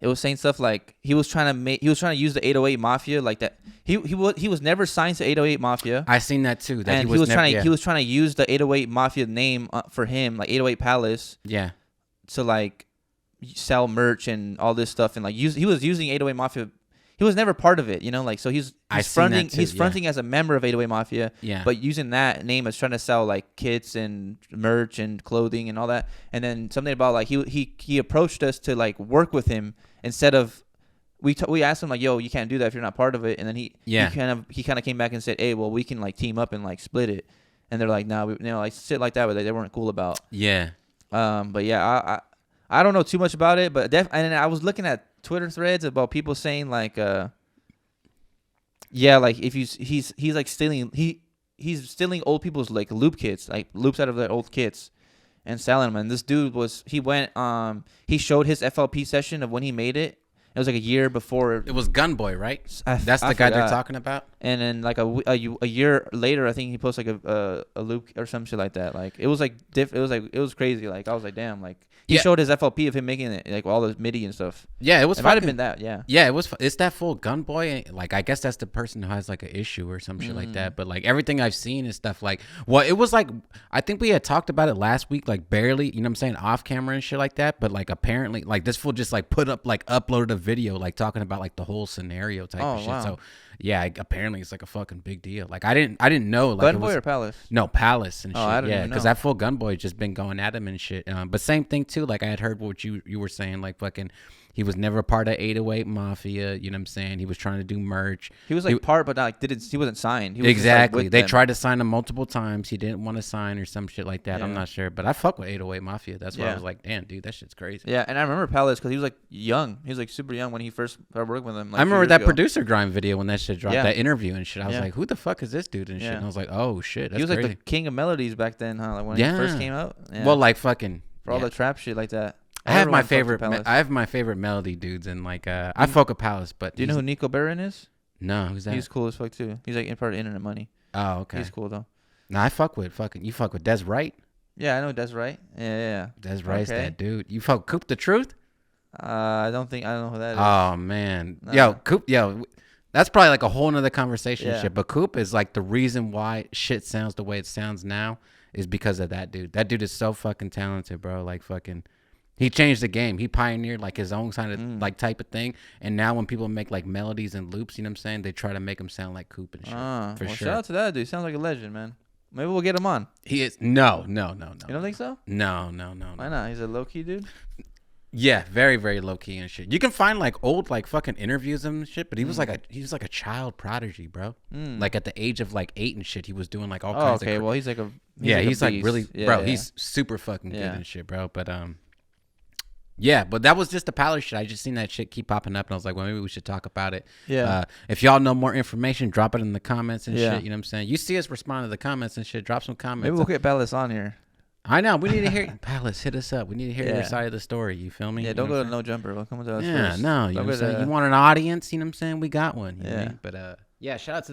It was saying stuff like he was trying to use the 808 Mafia like that. He was never signed to 808 Mafia. I seen that too. That he was trying to use the 808 Mafia name for him, like 808 Palace. Yeah. To like sell merch and all this stuff, and like he was using 808 Mafia. He was never part of it, like so he's fronting as a member of 808 Mafia. Yeah. But using that name as trying to sell like kits and merch and clothing and all that. And then something about like he approached us to like work with him. Instead of, we asked him like, yo, you can't do that if you're not part of it, and then he kind of came back and said, hey, well, we can like team up and like split it, and they're like, nah, like shit like that, but they weren't cool about. Yeah. But yeah, I don't know too much about it, but and I was looking at Twitter threads about people saying like, yeah, like if he's like he's stealing old people's like loop kits, like loops out of their old kits, and selling them. And this dude he showed his FLP session of when he made it. It was like a year before. It was Gunboy, right? That's the guy they're talking about. And then like a year later, I think he posted like a loop or some shit like that. Like it was like it was crazy. Like I was like, damn. Like he showed his FLP of him making it, like all the MIDI and stuff. Yeah, it was. It might have been that. Yeah. Yeah, it was. It's that full Gunboy. Like I guess that's the person who has like an issue or some shit like that. But like everything I've seen is stuff like. Well, it was like I think we had talked about it last week, like barely. You know what I'm saying, off camera and shit like that. But like apparently, like this fool just like uploaded a video like talking about like the whole scenario type of shit. Wow. So yeah, apparently it's like a fucking big deal. Like I didn't know. Like Gunboy or Palace? No, Palace and shit. I didn't yeah, know. because that full Gunboy just been going at him and shit. But same thing too. Like I had heard what you were saying. Like fucking, he was never part of 808 Mafia. You know what I'm saying? He was trying to do merch. He was like part, but not like he wasn't signed. He was exactly. Just, like, they tried to sign him multiple times. He didn't want to sign or some shit like that. Yeah. I'm not sure, but I fuck with 808 Mafia. That's why I was like, damn, dude, that shit's crazy. Yeah, and I remember Palace because he was like young. He was like super young when he first started working with him. Like, I remember that producer grind video when that shit dropped. That interview and shit. I was like, who the fuck is this dude and shit? And I was like, oh shit, that's he was crazy. Like the king of melodies back then, huh? Like when he first came out. Yeah. Well, like fucking for all the trap shit like that. I have my favorite melody dudes and like I fuck with Palace, but do you know who Nico Barron is? No, who's that? He's cool as fuck too. He's like in part of Internet Money. Oh, okay. He's cool though. No, I fuck with you fuck with Des Wright? Yeah, I know Des Wright. Yeah. Des Wright's that dude. You fuck Coop the Truth? I don't know who that is. Oh man. Nah. Coop, that's probably like a whole nother conversation and shit. But Coop is like the reason why shit sounds the way it sounds now is because of that dude. That dude is so fucking talented, bro. Like fucking he changed the game. He pioneered like his own kind of like type of thing. And now when people make like melodies and loops, you know what I'm saying? They try to make them sound like Coop and shit. For sure. Shout out to that dude. He sounds like a legend, man. Maybe we'll get him on. He is. No. You don't think so? No. Why not? He's a low key dude. Yeah, very, very low key and shit. You can find like old like fucking interviews and shit, but he was like a child prodigy, bro. Like at the age of like 8 and shit, he was doing like all kinds of. Okay, well he's like a. He's like really, bro. He's super fucking good and shit, bro. But yeah, but that was just the Palace shit. I just seen that shit keep popping up, and I was like, well, maybe we should talk about it. Yeah. If y'all know more information, drop it in the comments and shit. You know what I'm saying? You see us respond to the comments and shit. Drop some comments. Maybe we'll get Palace on here. I know. We need to hear Palace. Hit us up. We need to hear your side of the story. You feel me? Yeah. Don't go to No Jumper. We'll come to us first. No. You know what I'm saying? You want an audience? You know what I'm saying? We got one. You know what I mean? But yeah. Shout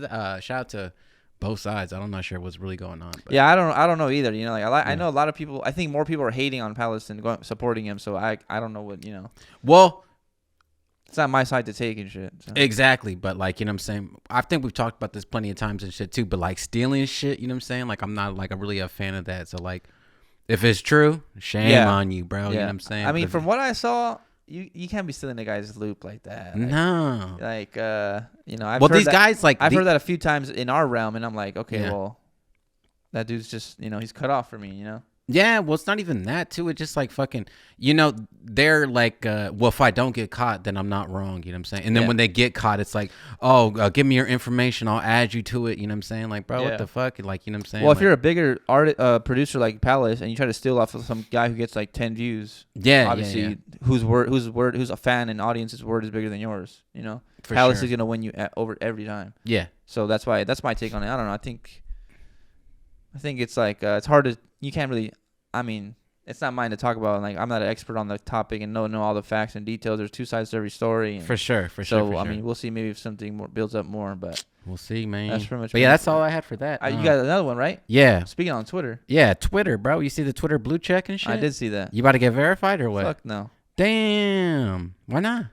out to both sides. I'm not sure what's really going on. But. Yeah, I don't know either. You know, like I know a lot of people. I think more people are hating on Palace than supporting him. So I don't know what Well, it's not my side to take and shit. So. Exactly, but like you know what I'm saying. I think we've talked about this plenty of times and shit too. But like stealing shit, you know what I'm saying? Like I'm not like really a fan of that. So like, if it's true, shame on you, bro. You know what I'm saying? I mean, from what I saw. You can't be stealing a guy's loop like that. Like, no. Like I've heard these that, guys like I've heard that a few times in our realm, and I'm like, okay, well, that dude's just he's cut off for me, Yeah, well, it's not even that too. It's just like fucking, they're like, well, if I don't get caught, then I'm not wrong. You know what I'm saying? And then when they get caught, it's like, oh, give me your information. I'll add you to it. You know what I'm saying? Like, bro, what the fuck? Like, you know what I'm saying? Well, if you're a bigger producer like Palace and you try to steal off of some guy who gets like 10 views, obviously whose a fan and audience's word is bigger than yours. Palace is gonna win you over every time. Yeah. So that's my take on it. I don't know. I think it's like it's hard to. You can't really. I mean, it's not mine to talk about. Like, I'm not an expert on the topic and know all the facts and details. There's two sides to every story. For sure. So I mean, we'll see. Maybe if something more builds up more, but we'll see, man. That's pretty much. But yeah, that's all I had for that. You got another one, right? Yeah. Speaking on Twitter. Yeah, Twitter, bro. You see the Twitter blue check and shit? I did see that. You about to get verified or what? Fuck no. Damn. Why not?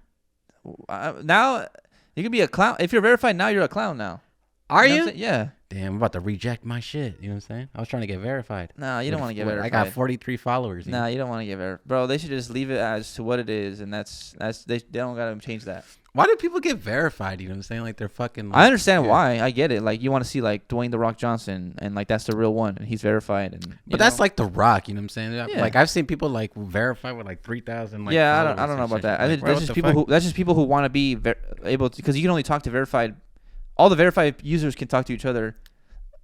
Now you can be a clown. If you're verified now, you're a clown now. Are you? Yeah. Damn, I'm about to reject my shit. You know what I'm saying? I was trying to get verified. No, you don't want to get verified. I got 43 followers. No, you don't want to get verified. Bro, they should just leave it as to what it is, and they don't got to change that. Why do people get verified? You know what I'm saying? Like, they're fucking... Like, I understand why. I get it. Like, you want to see, like, Dwayne The Rock Johnson, and, like, that's the real one, and he's verified. But that's, like, The Rock, you know what I'm saying? Yeah. Like, I've seen people, like, verify with, like, 3,000, like... Yeah, I don't know about that. I think that's just people who want to be able to... Because you can only talk to verified... All the verified users can talk to each other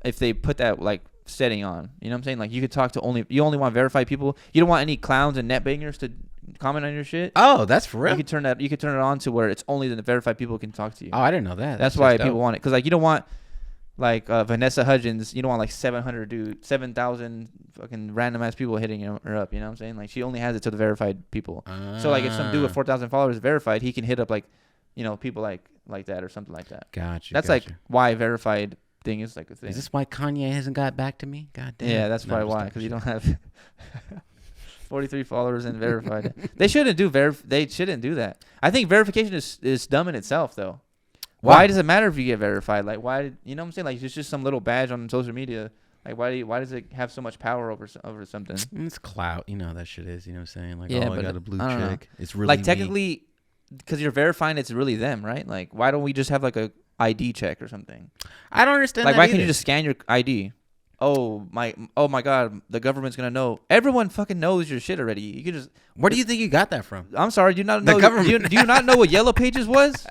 if they put that, like, setting on. You know what I'm saying? Like you could talk to you only want verified people. You don't want any clowns and net bangers to comment on your shit. Oh, that's for real. You could turn it on to where it's only the verified people can talk to you. Oh, I didn't know that. That's why people want it, because like you don't want like Vanessa Hudgens. You don't want like 7,000 fucking random ass people hitting her up. You know what I'm saying? Like she only has it to the verified people. So like if some dude with 4,000 followers is verified, he can hit up like, you know, people like that or something like that. Gotcha. That's like why verified thing is like a thing. Is this why Kanye hasn't got back to me? God damn. Yeah, that's probably why, because you don't have 43 followers and verified. They shouldn't do that. I think verification is dumb in itself though. Why does it matter if you get verified? Like why, you know what I'm saying? Like it's just some little badge on social media. Like why does it have so much power over something? It's clout. You know how that shit is. You know what I'm saying? Like, yeah, I got a blue chick. It's really like technically, because you're verifying, it's really them, right? Like why don't we just have like a ID check or something? I don't understand. Like why can't you just scan your ID? Oh my God, the government's gonna know. Everyone fucking knows your shit already. You can just. Where do you think you got that from? I'm sorry, do you not know? The government. Do you not know what Yellow Pages was?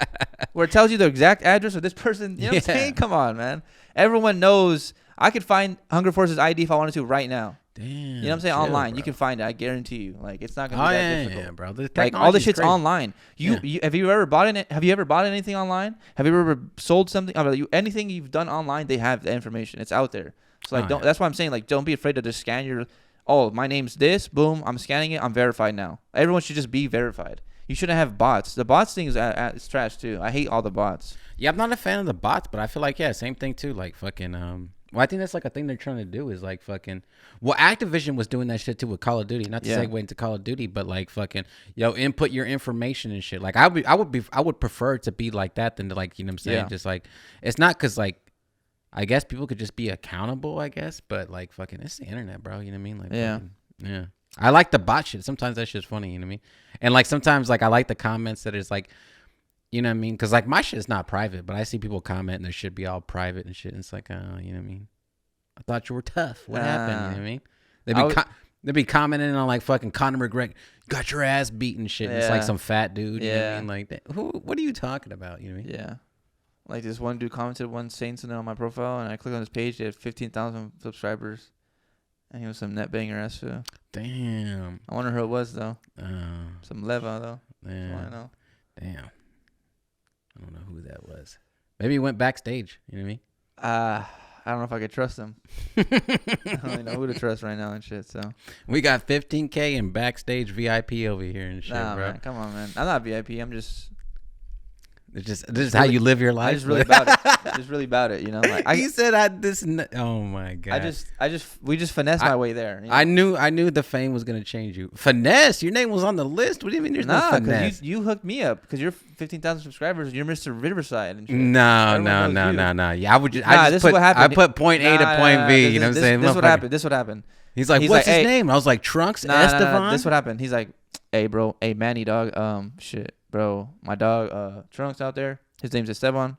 Where it tells you the exact address of this person. You know what I'm saying? Come on, man. Everyone knows. I could find Hunger Force's ID if I wanted to right now. Damn. You know what I'm saying? Online, bro. You can find it. I guarantee you. Like it's not gonna be that difficult. Yeah, bro. Like all this shit's crazy. Online. Have you ever bought it? Have you ever bought anything online? Have you ever sold something? Anything you've done online, they have the information. It's out there. So like, that's why I'm saying, like, don't be afraid to just scan your. Oh, my name's this. Boom, I'm scanning it. I'm verified now. Everyone should just be verified. You shouldn't have bots. The bots thing is trash too. I hate all the bots. Yeah, I'm not a fan of the bots, but I feel like same thing too. Like fucking Well, I think that's like a thing they're trying to do is like fucking. Well, Activision was doing that shit too with Call of Duty. Not to segue into Call of Duty, but like fucking input your information and shit. Like I would prefer it to be like that than to like, you know what I'm saying? Yeah. Just like it's not because like. I guess people could just be accountable, I guess, but like fucking it's the internet, bro. You know what I mean? Like fucking, I like the bot shit. Sometimes that shit's funny, you know what I mean? And like sometimes like I like the comments that is like, you know what I mean? Because like my shit is not private, but I see people comment and their shit be all private and shit. And it's like, you know what I mean? I thought you were tough. What happened? You know what I mean? They'd be commenting on like fucking Conor McGregor, got your ass beat and shit. And it's like some fat dude. You know what I mean? Like what are you talking about? You know what I mean? Yeah. Like this one dude commented saying something on my profile, and I clicked on his page. He had 15,000 subscribers, and he was some net banger ass shit. Damn. I wonder who it was though. Some Leva though. Yeah. I know. Damn. I don't know who that was. Maybe he went backstage. You know what I mean? I don't know if I could trust him. I don't really know who to trust right now and shit. So we got 15K in backstage VIP over here and shit, bro. Man, come on, man. I'm not VIP. I'm just. This is how you live your life. I just really about it. Just really about it, you know. Like he said, oh my god. We just finessed my way there. You know? I knew the fame was gonna change you. Your name was on the list. What do you mean? There's no finesse. You hooked me up because you're 15,000 subscribers. You're Mr. Riverside and shit. No. Yeah, I put point A to point B. You know what I'm saying? This what happened. He's like, what's his name? I was like, Trunx Esteban. This what happened. He's like, hey, bro, hey, Manny, dog. Shit. Bro, my dog, Trunx out there. His name's Esteban.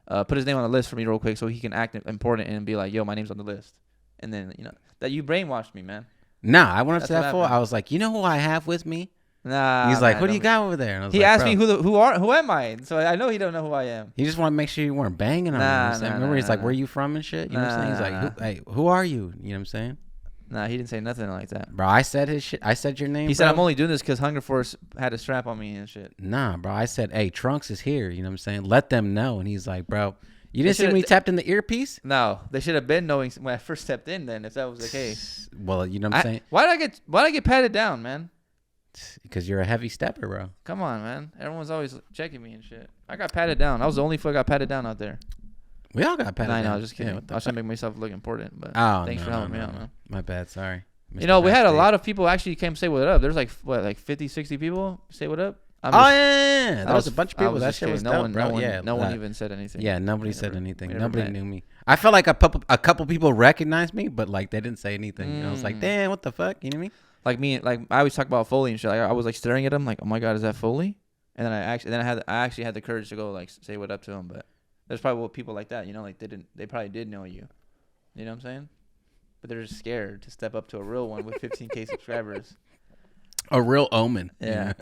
Put his name on the list for me real quick so he can act important and be like, yo, my name's on the list. And then, you know, that you brainwashed me, man. Nah, I went up to that fool. I was like, you know who I have with me? Nah. He's like, what do you got over there? And I was he asked me who am I? So I know he don't know who I am. He just want to make sure you weren't banging on him. Remember, he's like, where you from and shit? You know what I'm saying? He's like, who are you? You know what I'm saying? Nah, he didn't say nothing like that. Bro, I said his shit. I said your name. He said, I'm only doing this because Hungerforce had a strap on me and shit. Nah, bro. I said, hey, Trunx is here. You know what I'm saying? Let them know. And he's like, bro, you didn't see when he tapped in the earpiece? No, they should have been knowing when I first stepped in then if that was the case. Well, you know what I'm saying? Why'd I get patted down, man? Because you're a heavy stepper, bro. Come on, man. Everyone's always checking me and shit. I got patted down. I was the only foot got patted down out there. We all got patted down. I was just kidding. I was trying to make myself look important, but thanks for helping me out, man. My bad. Sorry. Mr. You know, we had a lot of people actually came say what up. There's like 50, 60 people say what up. Yeah. That was a bunch of people. That shit was dope, bro. No one even said anything. Yeah, nobody said anything. Nobody knew me. I felt like a couple people recognized me, but like they didn't say anything. You know, I was like, damn, what the fuck? You know what I mean? Like I always talk about Foley and shit. Like I was like staring at him, like, oh my god, is that Foley? And then I actually had the courage to go like say what up to him. But there's probably people like that, you know, like they probably did know you. You know what I'm saying? But they're just scared to step up to a real one with 15K subscribers. A real omen. Yeah.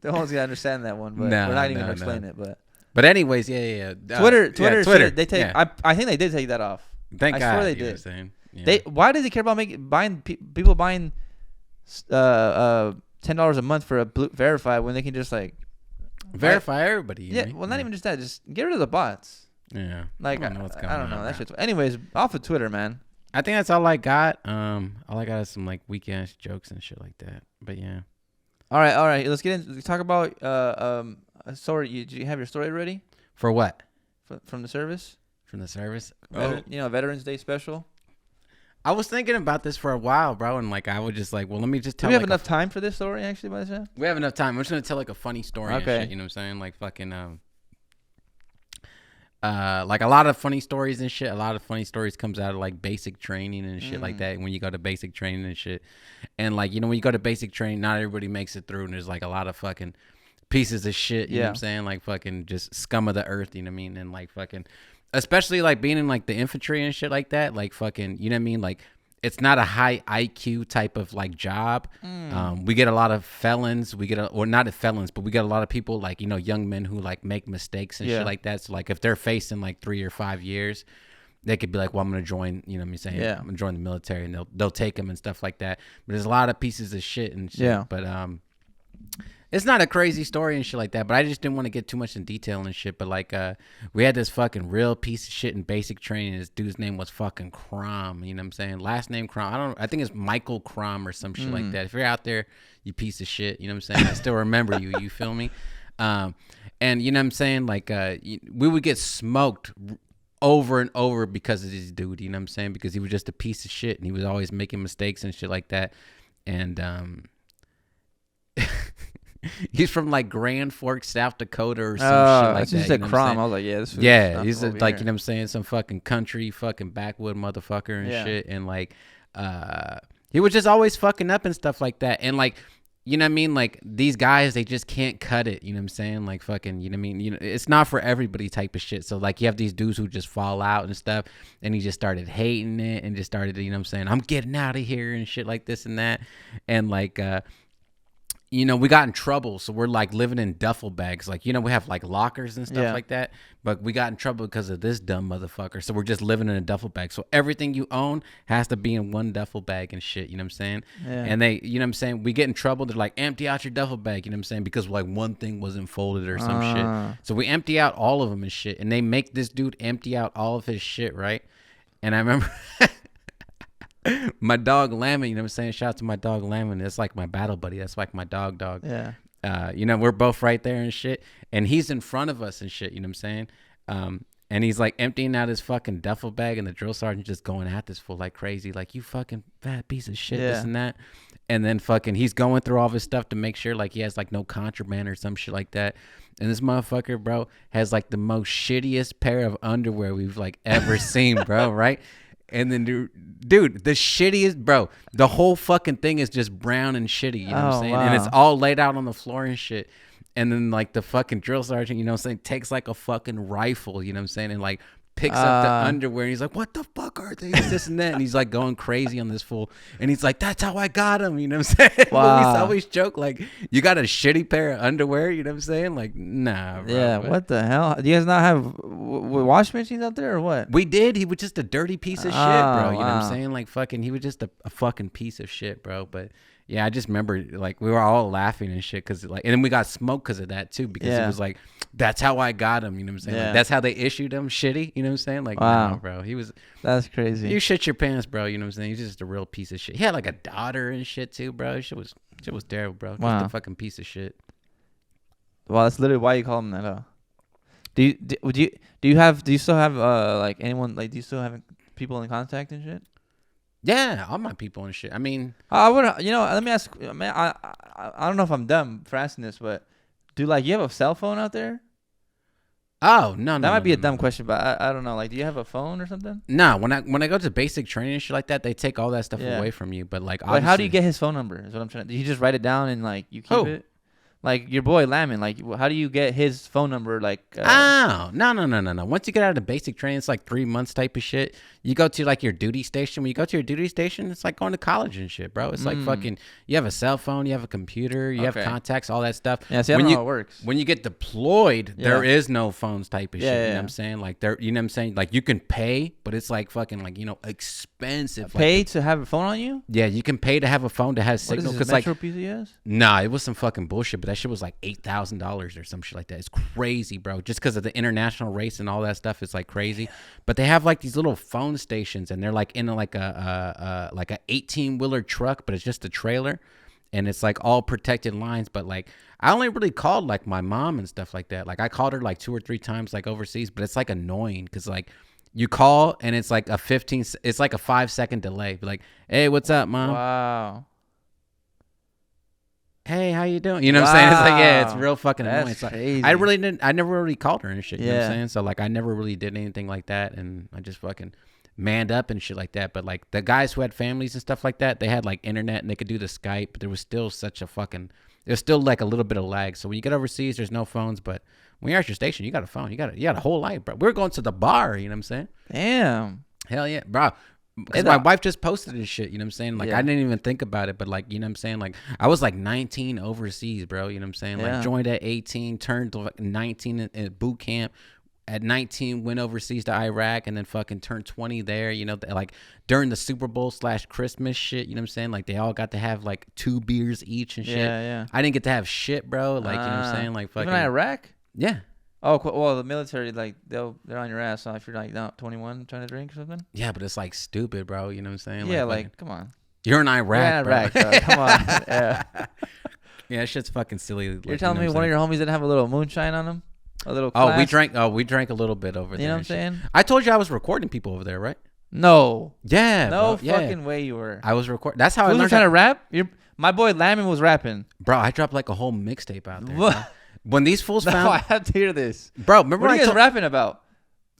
No one's gonna understand that one, but we're not even gonna explain it. But But anyways, yeah. Twitter. They take. Yeah. I think they did take that off. Thank I God. swear they you know did. what I'm saying? Yeah. They. Why do they care about buying people buying $10 a month for a blue verify when they can just like verify everybody? Yeah. Well, not even just that. Just get rid of the bots. Yeah. Like I don't know what's going on. I don't know. That shit's. Anyways, off of Twitter, man. I think that's all I got. All I got is some like weak ass jokes and shit like that. But yeah. All right. Let's get into talk about a story. Do you have your story ready? For what? From the service. From the service. Veterans Day special. I was thinking about this for a while, bro, and like I would just like, well, let me just tell. Do we have enough time for this story actually, by the way? We have enough time. I'm just gonna tell like a funny story. Okay. And shit, you know what I'm saying? Like fucking like a lot of funny stories and shit. A lot of funny stories comes out of like basic training and shit like that. When you go to basic training and shit, and like when you go to basic training, not everybody makes it through, and there's like a lot of fucking pieces of shit. You know what I'm saying? Like fucking just scum of the earth. You know what I mean? And like fucking, especially like being in like the infantry and shit like that. Like fucking, you know what I mean? Like it's not a high IQ type of like job. We get a lot of felons. Or not felons, but we get a lot of people like, young men who like make mistakes and shit like that. So like if they're facing like 3 or 5 years, they could be like, well, I'm going to join, you know what I'm saying? Yeah. I'm going to join the military, and they'll take them and stuff like that. But there's a lot of pieces of shit and shit. Yeah. But it's not a crazy story and shit like that, but I just didn't want to get too much in detail and shit. But like, we had this fucking real piece of shit in basic training. This dude's name was fucking Crom. You know what I'm saying? Last name Crom. I think it's Michael Crom or some shit like that. If you're out there, you piece of shit. You know what I'm saying? I still remember you. You feel me? And you know what I'm saying? Like, we would get smoked over and over because of this dude. You know what I'm saying? Because he was just a piece of shit, and he was always making mistakes and shit like that. And he's from like Grand Forks, South Dakota or some shit like that. Just a Crom. I was like, he's like, here. you know what I'm saying, some fucking country fucking backwood motherfucker and shit. And like, he was just always fucking up and stuff like that. And like, you know what I mean? Like these guys, they just can't cut it. You know what I'm saying? Like fucking, you know what I mean? It's not for everybody type of shit. So like you have these dudes who just fall out and stuff, and he just started hating it and just started, you know what I'm saying? I'm getting out of here and shit like this and that. And like, we got in trouble, so we're like living in duffel bags. Like, we have like lockers and stuff like that, but we got in trouble because of this dumb motherfucker. So we're just living in a duffel bag. So everything you own has to be in one duffel bag and shit. You know what I'm saying? Yeah. And they, you know what I'm saying? We get in trouble. They're like, empty out your duffel bag. You know what I'm saying? Because like one thing wasn't folded or some shit. So we empty out all of them and shit. And they make this dude empty out all of his shit, right? And I remember my dog Lemon, you know what I'm saying? Shout out to my dog Lemon. That's like my battle buddy. That's like my dog. Yeah. We're both right there and shit. And he's in front of us and shit, you know what I'm saying? And he's like emptying out his fucking duffel bag, and the drill sergeant just going at this fool like crazy. Like, you fucking fat piece of shit, this and that. And then fucking he's going through all of his stuff to make sure like he has like no contraband or some shit like that. And this motherfucker, bro, has like the most shittiest pair of underwear we've like ever seen, bro, right? And then, dude, the shittiest, bro, the whole fucking thing is just brown and shitty, you know what I'm saying? Wow. And it's all laid out on the floor and shit. And then, like, the fucking drill sergeant, you know what I'm saying, takes, like, a fucking rifle, you know what I'm saying, and, like, picks up the underwear, and he's like, what the fuck are these, this and that, and he's, like, going crazy on this fool. And he's like, that's how I got him, you know what I'm saying? Wow. We always joke, like, you got a shitty pair of underwear, you know what I'm saying? Like, nah, bro. Yeah, what the hell? Do you guys not have wash machines out there or what? We did. He was just a dirty piece of shit, bro. You know what I'm saying? Like, fucking, he was just a fucking piece of shit, bro. But yeah, I just remember, like, we were all laughing and shit because, like, and then we got smoked because of that too, because it was like, that's how I got him, you know what I'm saying? Yeah. Like, that's how they issued him shitty, you know what I'm saying? Like, wow, bro, that's crazy. You shit your pants, bro, you know what I'm saying? He's just a real piece of shit. He had like a daughter and shit too, bro. Shit was terrible, bro. Wow. Just a fucking piece of shit. Well, that's literally why you call him that. Do you still have like anyone, like, do you still have people in contact and shit? Yeah, all my people and shit. I mean, I would, let me ask, man. I don't know if I'm dumb for asking this, but do like you have a cell phone out there? Oh no, that might be a dumb question, but I don't know. Like, do you have a phone or something? No, when I go to basic training and shit like that, they take all that stuff away from you. But like how do you get his phone number? Is what I'm trying to. Did you just write it down and like you keep it? Like your boy Lamin, like how do you get his phone number? Like, no. Once you get out of the basic training, it's like 3 months type of shit. You go to like your duty station. When you go to your duty station, it's like going to college and shit, bro. It's like fucking. You have a cell phone, you have a computer, you have contacts, all that stuff. Yeah, see, I don't know how it works. When you get deployed, there is no phones type of shit. You know what I'm saying? Like there, you know what I'm saying? Like you can pay, but it's like fucking like expensive. Pay to have a phone on you? Yeah, you can pay to have a phone that has signal. Because like PCS? Nah, it was some fucking bullshit. But that shit was like $8,000 or some shit like that. It's crazy, bro. Just because of the international race and all that stuff, it's like crazy. But they have like these little phone stations, and they're like in like a 18-wheeler truck, but it's just a trailer, and it's like all protected lines. But like I only really called like my mom and stuff like that. Like I called her like 2 or 3 times like overseas, but it's like annoying because like you call and it's like a 5-second delay. Be like, hey, what's up, mom? Wow. Hey, how you doing? You know what I'm saying? It's like, yeah, it's real fucking annoying. That's it's crazy. Like, I never really called her and shit. You know what I'm saying? So like I never really did anything like that, and I just fucking manned up and shit like that. But like the guys who had families and stuff like that, they had like internet and they could do the Skype, but there was still there's still like a little bit of lag. So when you get overseas, there's no phones, but when you're at your station, you got a phone. You got a whole life, bro. We were going to the bar, you know what I'm saying? Damn. Hell yeah, bro. Because my wife just posted this shit, you know what I'm saying? Like, I didn't even think about it, but like, you know what I'm saying? Like, I was like 19 overseas, bro, you know what I'm saying? Like, joined at 18, turned to like 19 at boot camp. At 19, went overseas to Iraq, and then fucking turned 20 there, you know, like during the Super Bowl / Christmas shit, you know what I'm saying? Like, they all got to have like 2 beers each and shit. Yeah. I didn't get to have shit, bro. Like, you know what I'm saying? Like, fucking. Even Iraq? Yeah. Oh, well, the military, like, they're on your ass if you're, like, not 21 trying to drink or something? Yeah, but it's, like, stupid, bro. You know what I'm saying? Yeah, like come on. You're in Iraq, bro. Come on. Yeah. Yeah, that shit's fucking silly. Like, you're telling me one of your homies didn't have a little moonshine on him? A little class? We drank a little bit over there. You know what I'm saying? I told you I was recording people over there, right? No. Yeah. No fucking way you were. I was recording. That's how I learned. You trying to rap? My boy Lamin was rapping. Bro, I dropped, like, a whole mixtape out there. What? When these fools found... No, I have to hear this. Bro, remember what are you guys rapping about?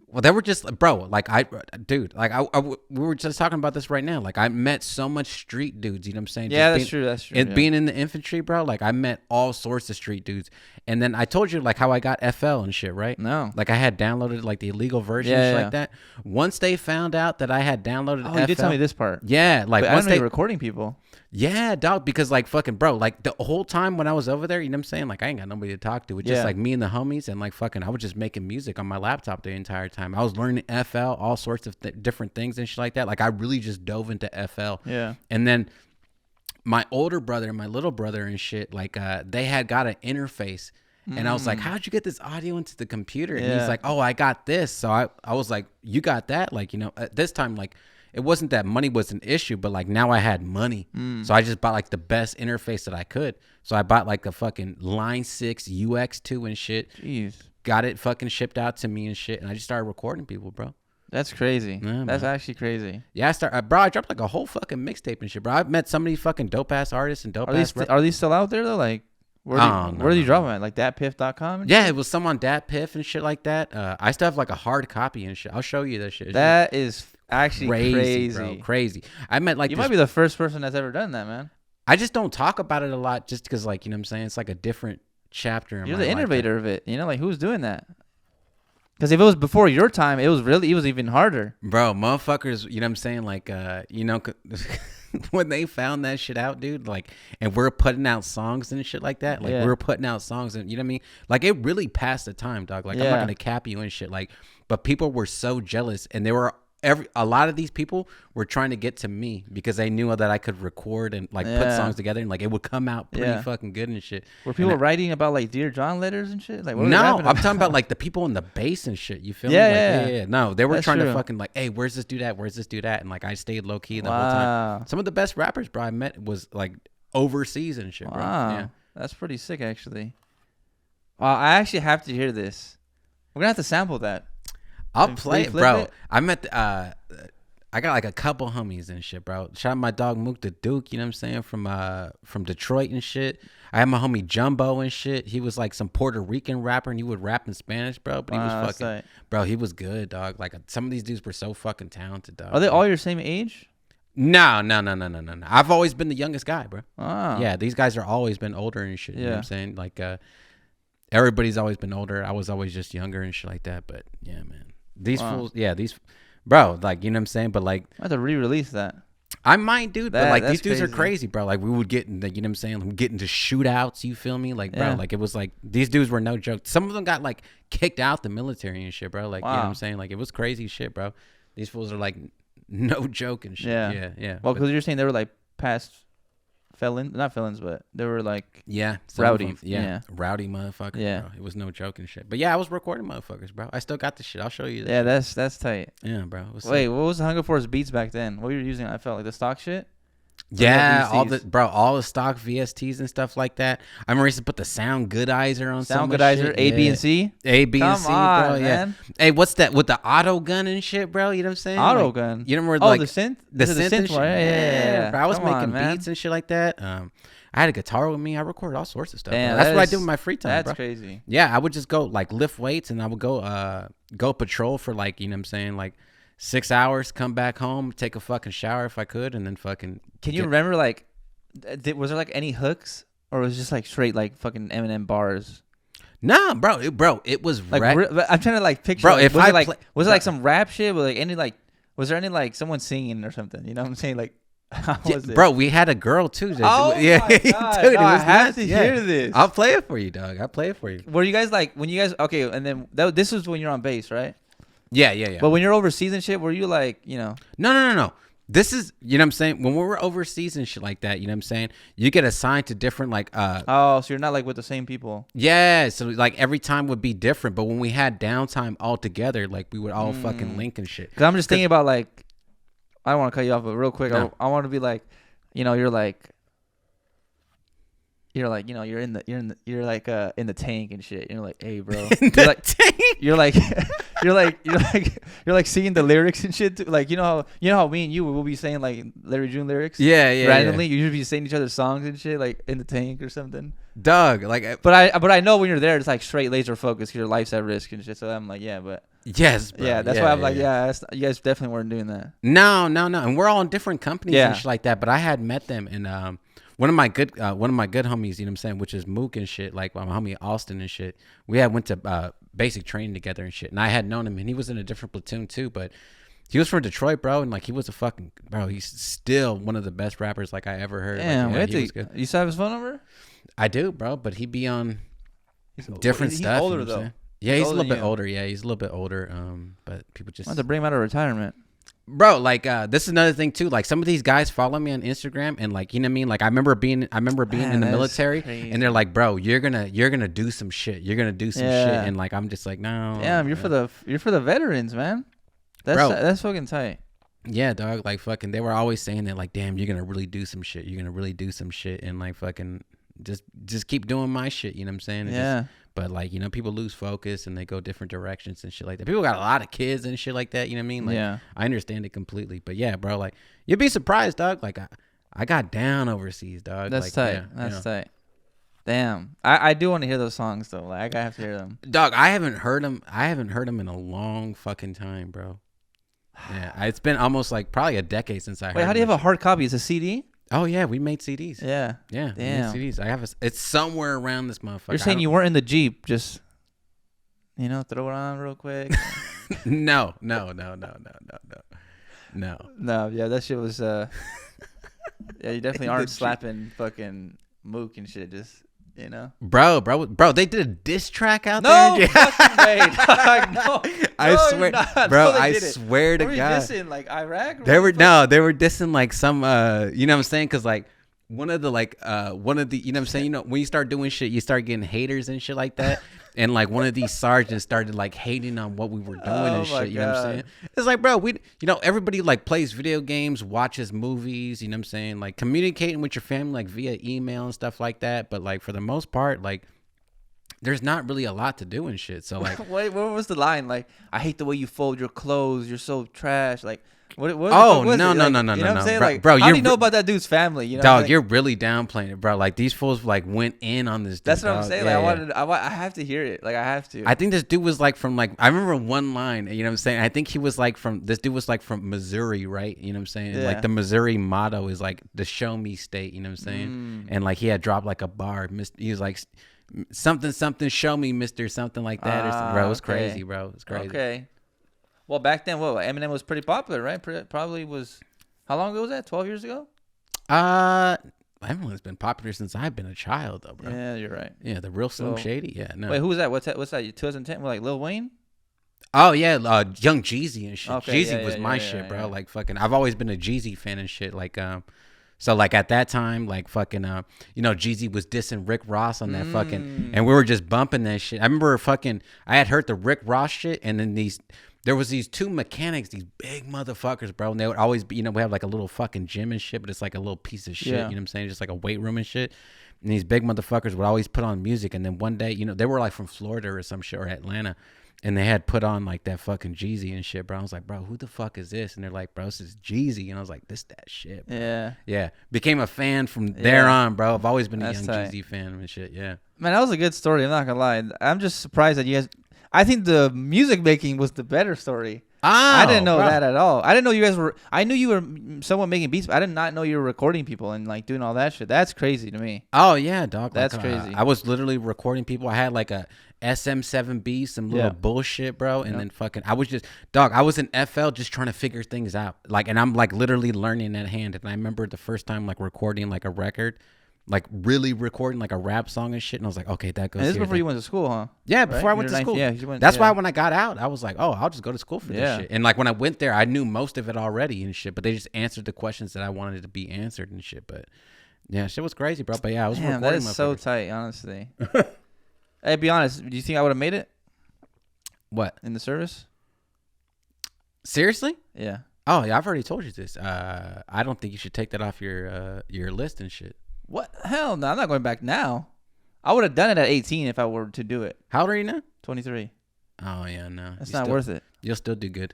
Well, they were just... Bro, like, we were just talking about this right now. Like, I met so much street dudes, you know what I'm saying? Yeah, that's true. And being in the infantry, bro, like, I met all sorts of street dudes. And then I told you, like, how I got FL and shit, right? No. Like, I had downloaded, like, the illegal version and shit like that. Once they found out that I had downloaded FL... you did tell me this part. Yeah, like, once they... recording people. Yeah, dog, because like fucking bro, like the whole time when I was over there, you know what I'm saying? Like I ain't got nobody to talk to. It's just like me and the homies, and like fucking I was just making music on my laptop the entire time. I was learning FL, all sorts of different things and shit like that. Like I really just dove into FL. Yeah. And then my older brother and my little brother and shit, like they had got an interface. And I was like, how'd you get this audio into the computer? And he's like, oh, I got this. So I was like, you got that? Like, you know, at this time, like, it wasn't that money was an issue, but like now I had money. So I just bought like the best interface that I could. So I bought like a fucking Line 6 UX2 and shit. Jeez. Got it fucking shipped out to me and shit. And I just started recording people, bro. That's crazy. Yeah, that's actually crazy. Yeah, I dropped like a whole fucking mixtape and shit, bro. I've met so many fucking dope ass artists and are these still out there though? Like, where are you dropping at? Like datpiff.com? Yeah, it was some on DatPiff and shit like that. I still have like a hard copy and shit. I'll show you that shit. That is actually crazy. Bro, crazy. I met like you might be the first person that's ever done that, man. I just don't talk about it a lot just because, like, you know what I'm saying? It's like a different chapter in You're my the life. innovator of it. You know, like, who's doing that? Because if it was before your time, it was even harder. Bro, motherfuckers, you know what I'm saying? Like, you know, when they found that shit out, dude, like, and we're putting out songs and shit like that. Like, we're putting out songs and, you know what I mean? Like, it really passed the time, dog. Like, I'm not going to cap you and shit. Like, but people were so jealous, and they were... a lot of these people were trying to get to me because they knew that I could record and like put songs together and like it would come out pretty fucking good and shit. Were people writing about like Dear John letters and shit? Like, what no, I'm talking about like the people in the bass and shit. You feel me? Yeah. No, they were trying to fucking like, hey, where's this dude at? Where's this dude at? And like I stayed low key the whole time. Some of the best rappers, bro, I met was like overseas and shit, bro. Yeah, that's pretty sick, actually. I actually have to hear this. We're gonna have to sample that. I'll play it, bro. I met I got like a couple homies and shit, bro. Shout out my dog Mook the Duke, you know what I'm saying, from Detroit and shit. I had my homie Jumbo and shit. He was like some Puerto Rican rapper and he would rap in Spanish, bro. But he was fucking, bro, he was good, dog. Like some of these dudes were so fucking talented, dog. Are they all your same age? No. I've always been the youngest guy, bro. Oh. Yeah, these guys are always been older and shit. You know what I'm saying? Like, everybody's always been older. I was always just younger and shit like that. But yeah, man, these fools. Yeah, bro. Like, you know what I'm saying? But like, I have to re-release that. I might, dude. But like, these dudes crazy. are crazy, bro. Like, we would get into, you know what I'm saying? Like, get into shootouts. You feel me? Like, bro. Yeah. Like, it was like these dudes were no joke. Some of them got like kicked out the military and shit, bro. Like, you know what I'm saying? Like, it was crazy shit, bro. These fools are like no joke and shit. Yeah. Well, because you're saying they were like past felons, not felons, but they were like rowdy, yeah, rowdy motherfuckers. Yeah, bro. It was no joke and shit. But yeah, I was recording motherfuckers, bro. I still got the shit. I'll show you. Yeah, that's tight. Yeah, bro. Wait, what was the Hungerforce beats back then? What were you using? I felt like the stock shit. Yeah, all the stock VSTs and stuff like that. I remember I used to put the Sound Goodizer on. Sound Goodizer, A, B, and C. A, B, and C, bro. Man. Yeah. Hey, what's that with the auto gun and shit, bro? You know what I'm saying? Auto gun. You remember like the synth? The synth and shit. Yeah. Bro, I was making beats and shit like that. I had a guitar with me. I recorded all sorts of stuff. Damn, that's what I did with my free time. That's bro. crazy. Yeah, I would just go like lift weights, and I would go patrol for like, you know what I'm saying, like 6 hours, come back home, take a fucking shower if I could, and then fucking. Can you remember like, was there like any hooks, or was it just like straight like fucking Eminem bars? Nah, bro, it was like I'm trying to like picture. Bro, like, if was it like some rap shit? Was like any like, was there any like someone singing or something? You know what I'm saying? Like, how was it? Bro, we had a girl too. Oh yeah, my God. Dude, no, I have to hear this. I'll play it for you, dog. I'll play it for you. Were you guys like when you guys and then this was when you're on base, right? Yeah. But when you're overseas and shit, were you like, you know? No. This is, you know what I'm saying? When we were overseas and shit like that, you know what I'm saying? You get assigned to different like oh, so you're not like with the same people. Yeah, so like every time would be different, but when we had downtime all together, like we would all fucking link and shit. Cuz I'm just thinking about like, I don't want to cut you off, but real quick, No. I want to be like, you know, you're like, you know, you're in the tank and shit. You're like, hey, bro. You're like, tank. You're like singing the lyrics and shit. Too. Like, you know how me and you will be saying like Larry June lyrics. Yeah. Randomly, you should be saying each other's songs and shit, like in the tank or something. Dog, like. But I know when you're there, it's like straight laser focus. 'Cause your life's at risk and shit. So I'm like, yeah, but. Yes, bro. Yeah, that's why I'm like, yeah, you guys definitely weren't doing that. No, and we're all in different companies and shit like that. But I had met them, and one of my good homies, you know what I'm saying, which is Mook and shit, like my homie Austin and shit. We had went to basic training together and shit, and I had known him, and he was in a different platoon too, but he was from Detroit, bro, and like he was a fucking bro. He's still one of the best rappers like I ever heard. Damn, like, he was good. You still have his phone number? I do, bro, but he be on different stuff. He's older you know though. Yeah, he's a little bit older. Yeah, he's a little bit older. But people just I have to bring him out of retirement. Bro, like this is another thing too. Like some of these guys follow me on Instagram, and like, you know what I mean. Like I remember being in the military, crazy. and they're like, "Bro, you're gonna do some shit. You're gonna do some shit." And like I'm just like, "No." Damn, you're for the veterans, man. That's fucking tight. Yeah, dog. Like fucking, they were always saying that, like, "Damn, you're gonna really do some shit. You're gonna really do some shit," and like fucking just keep doing my shit. You know what I'm saying? Yeah. But like, you know, people lose focus and they go different directions and shit like that. People got a lot of kids and shit like that. You know what I mean? Like, yeah. I understand it completely. But yeah, bro, like you'd be surprised, dog. Like I got down overseas, dog. That's like, tight. Yeah, That's tight. Damn. I do want to hear those songs though. Like I have to hear them. Dog, I haven't heard them in a long fucking time, bro. Yeah, it's been almost like probably a decade since I heard. Wait, how do you have a hard copy? It's a CD? Oh yeah, we made CDs. Yeah. Yeah. Damn. We made CDs. I have it's somewhere around this motherfucker. You're saying you weren't in the Jeep, just throw it on real quick. No. No, yeah, that shit was yeah, you definitely aren't slapping fucking Mook and shit, just Bro, they did a diss track out there. No fucking way, dog. No, I swear, bro. I swear to God. God. Dissing, like Iraq? They were dissing like some, you know what I'm saying? Cause like one of the, you know what I'm saying? You know, when you start doing shit, you start getting haters and shit like that. And like one of these sergeants started like hating on what we were doing and shit. You know what I'm saying? It's like, bro, everybody like plays video games, watches movies, you know what I'm saying? Like communicating with your family like via email and stuff like that. But like for the most part, like there's not really a lot to do and shit. So like, wait, what was the line? Like, I hate the way you fold your clothes. You're so trash. Like, Oh, was no, it? no, Like, no, no, you no, know what I'm no, saying? bro. Like, Bro, how do you're you know about that dude's family? You know, dog. like, You're really downplaying it, bro. Like these fools like went in on this dude. that's what I'm dog. saying. Yeah, Like, yeah. I have to hear it. Like, I have to. I think this dude was like from like I remember one line, you know what I'm saying? I think he was like from this dude was like from Missouri, right? You know what I'm saying? Yeah. Like the Missouri motto is like the show me state, you know what I'm saying? And like he had dropped like a bar. He was like something show me mister something like that or something. Bro, it was crazy, bro. It was crazy. Okay. Well, back then, Eminem was pretty popular, right? Probably was. How long ago was that? 12 years ago? Eminem's been popular since I've been a child, though, bro. Yeah, you're right. Yeah, the real Slim Shady. Yeah, no. Wait, who was that? What's that? 2010? Like Lil Wayne? Oh yeah, Young Jeezy and shit. Okay, Jeezy was my shit, bro. Yeah. Like fucking, I've always been a Jeezy fan and shit. Like so like at that time, like fucking, you know, Jeezy was dissing Rick Ross on that fucking, and we were just bumping that shit. I remember fucking, I had heard the Rick Ross shit, and then there was these two mechanics, these big motherfuckers, bro. And they would always be, you know, we have like a little fucking gym and shit, but it's like a little piece of shit, you know what I'm saying? Just like a weight room and shit. And these big motherfuckers would always put on music. And then one day, you know, they were like from Florida or some shit or Atlanta. And they had put on like that fucking Jeezy and shit, bro. I was like, bro, who the fuck is this? And they're like, bro, this is Jeezy. And I was like, this that shit, bro. Yeah. Yeah. Became a fan from there on, bro. I've always been a Young tight. Jeezy fan and shit, yeah. Man, that was a good story. I'm not going to lie. I'm just surprised that you guys... I think the music making was the better story. I didn't know that at all. I didn't know you guys were... I knew you were somewhat making beats, but I did not know you were recording people and like doing all that shit. That's crazy to me. Oh, yeah, dog. That's like, crazy. I was literally recording people. I had like a SM7B, some little bullshit, bro. And then fucking... I was just... Dog, I was in FL just trying to figure things out. Like, and I'm like literally learning at hand. And I remember the first time like recording like a record... Like really recording like a rap song and shit, and I was like, okay, that goes. And this here, before you went to school, huh? Yeah, before I went to school. Yeah, that's why when I got out, I was like, oh, I'll just go to school for this shit. And like when I went there, I knew most of it already and shit, but they just answered the questions that I wanted to be answered and shit. But yeah, shit was crazy, bro. But yeah, I was recording. That is so tight, honestly. Hey, be honest. Do you think I would have made it? What in the service? Seriously? Yeah. Oh yeah, I've already told you this. I don't think you should take that off your list and shit. What? Hell no, I'm not going back now. I would have done it at 18 if I were to do it. How old are you now? 23. Oh, yeah, no. It's not worth it. You'll still do good.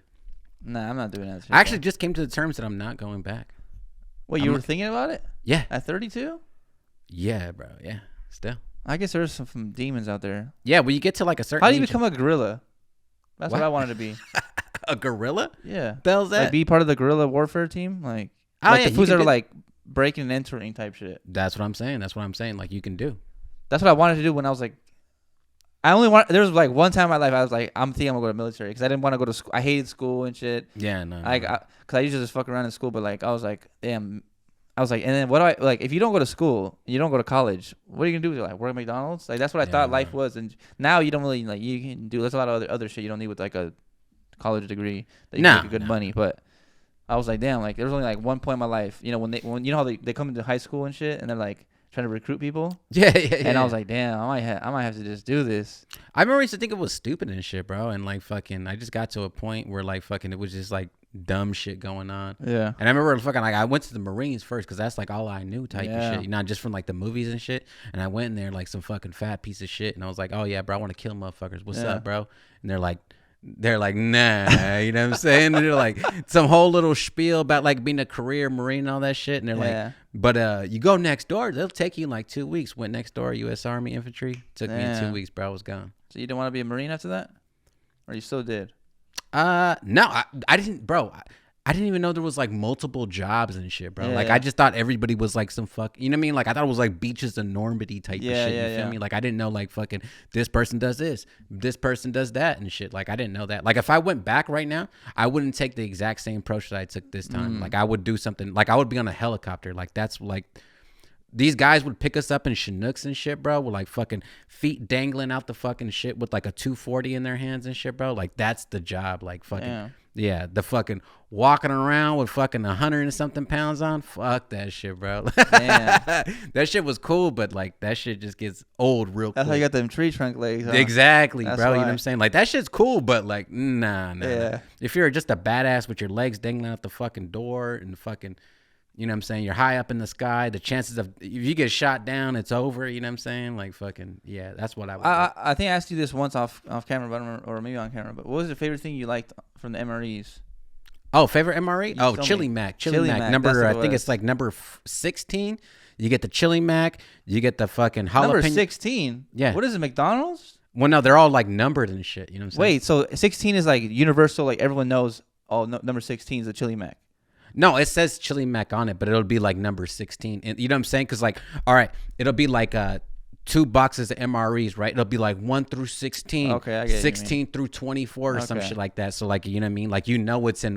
Nah, I'm not doing that. I actually just came to the terms that I'm not going back. Wait, you were thinking about it? Yeah. At 32? Yeah, bro. Yeah, still. I guess there's some demons out there. Yeah, well, you get to like a certain How do you become a gorilla? That's what I wanted to be. A gorilla? Yeah. Bell's that? Like be part of the guerrilla warfare team? Like the foods that are like breaking and entering type shit. That's what I'm saying. Like you can do. That's what I wanted to do when I was like, there was like one time in my life I was like, I'm gonna go to military because I didn't want to go to school. I hated school and shit. Yeah, no. Because I used to just fuck around in school, but like I was like, damn. I was like, and then what do I like? If you don't go to school, you don't go to college. What are you gonna do? Like work at McDonald's? Like that's what I thought life was. And now you don't really like you can do. There's a lot of other shit you don't need with like a college degree that you make good money. But I was like, damn. Like there was only like one point in my life, you know, when you know how they come into high school and shit, and they're like trying to recruit people. Yeah. And I was like, damn, I might have to just do this. I remember I used to think it was stupid and shit, bro. And like fucking, I just got to a point where like fucking, it was just like dumb shit going on. Yeah. And I remember fucking like I went to the Marines first because that's like all I knew type of shit, not just from like the movies and shit. And I went in there like some fucking fat piece of shit, and I was like, oh yeah, bro, I want to kill motherfuckers. What's up, bro? And they're like, nah, you know what I'm saying? And they're like some whole little spiel about like being a career Marine and all that shit. And they're like, but you go next door, they'll take you in like 2 weeks. Went next door, U.S. Army infantry. Took me in 2 weeks, bro. I was gone. So you didn't want to be a Marine after that, or you still did? No, I didn't, bro. I didn't even know there was like multiple jobs and shit, bro. Like I just thought everybody was like some you know what I mean? Like I thought it was like Beaches of Normandy type of shit. You feel me? Like I didn't know like fucking this person does this person does that and shit. Like I didn't know that. Like if I went back right now, I wouldn't take the exact same approach that I took this time. Like I would do something. Like I would be on a helicopter. Like that's like. These guys would pick us up in Chinooks and shit, bro, with like fucking feet dangling out the fucking shit with like a 240 in their hands and shit, bro. Like that's the job. Like fucking, the fucking walking around with fucking 100 and something pounds on. Fuck that shit, bro. That shit was cool, but like that shit just gets old real quick. That's how you got them tree trunk legs. Huh? Exactly, bro. You know what I'm saying? Like that shit's cool, but like, nah. If you're just a badass with your legs dangling out the fucking door and fucking. You know what I'm saying? You're high up in the sky. The chances of if you get shot down, it's over. You know what I'm saying? Like fucking that's what I would do. I think I asked you this once off camera, but or maybe on camera. But what was the favorite thing you liked from the MREs? Oh, favorite MRE? Oh, told Chili me. Mac. Chili Chili Mac. Mac, Number, that's what I it think was. it's like number 16. You get the Chili Mac. You get the fucking jalapeno. Number 16. Yeah. What is it? McDonald's? Well, no, they're all like numbered and shit. You know what I'm saying? Wait, so 16 is like universal, like everyone knows. Oh, no, number 16 is a Chili Mac. No, it says Chili Mac on it, but it'll be like number 16. And you know what I'm saying? Because like, all right, it'll be like 2 boxes of MREs, right? It'll be like 1 through 16, Okay, I get it, 16 through 24 or some Okay. shit like that. So like, you know what I mean? Like, you know what's in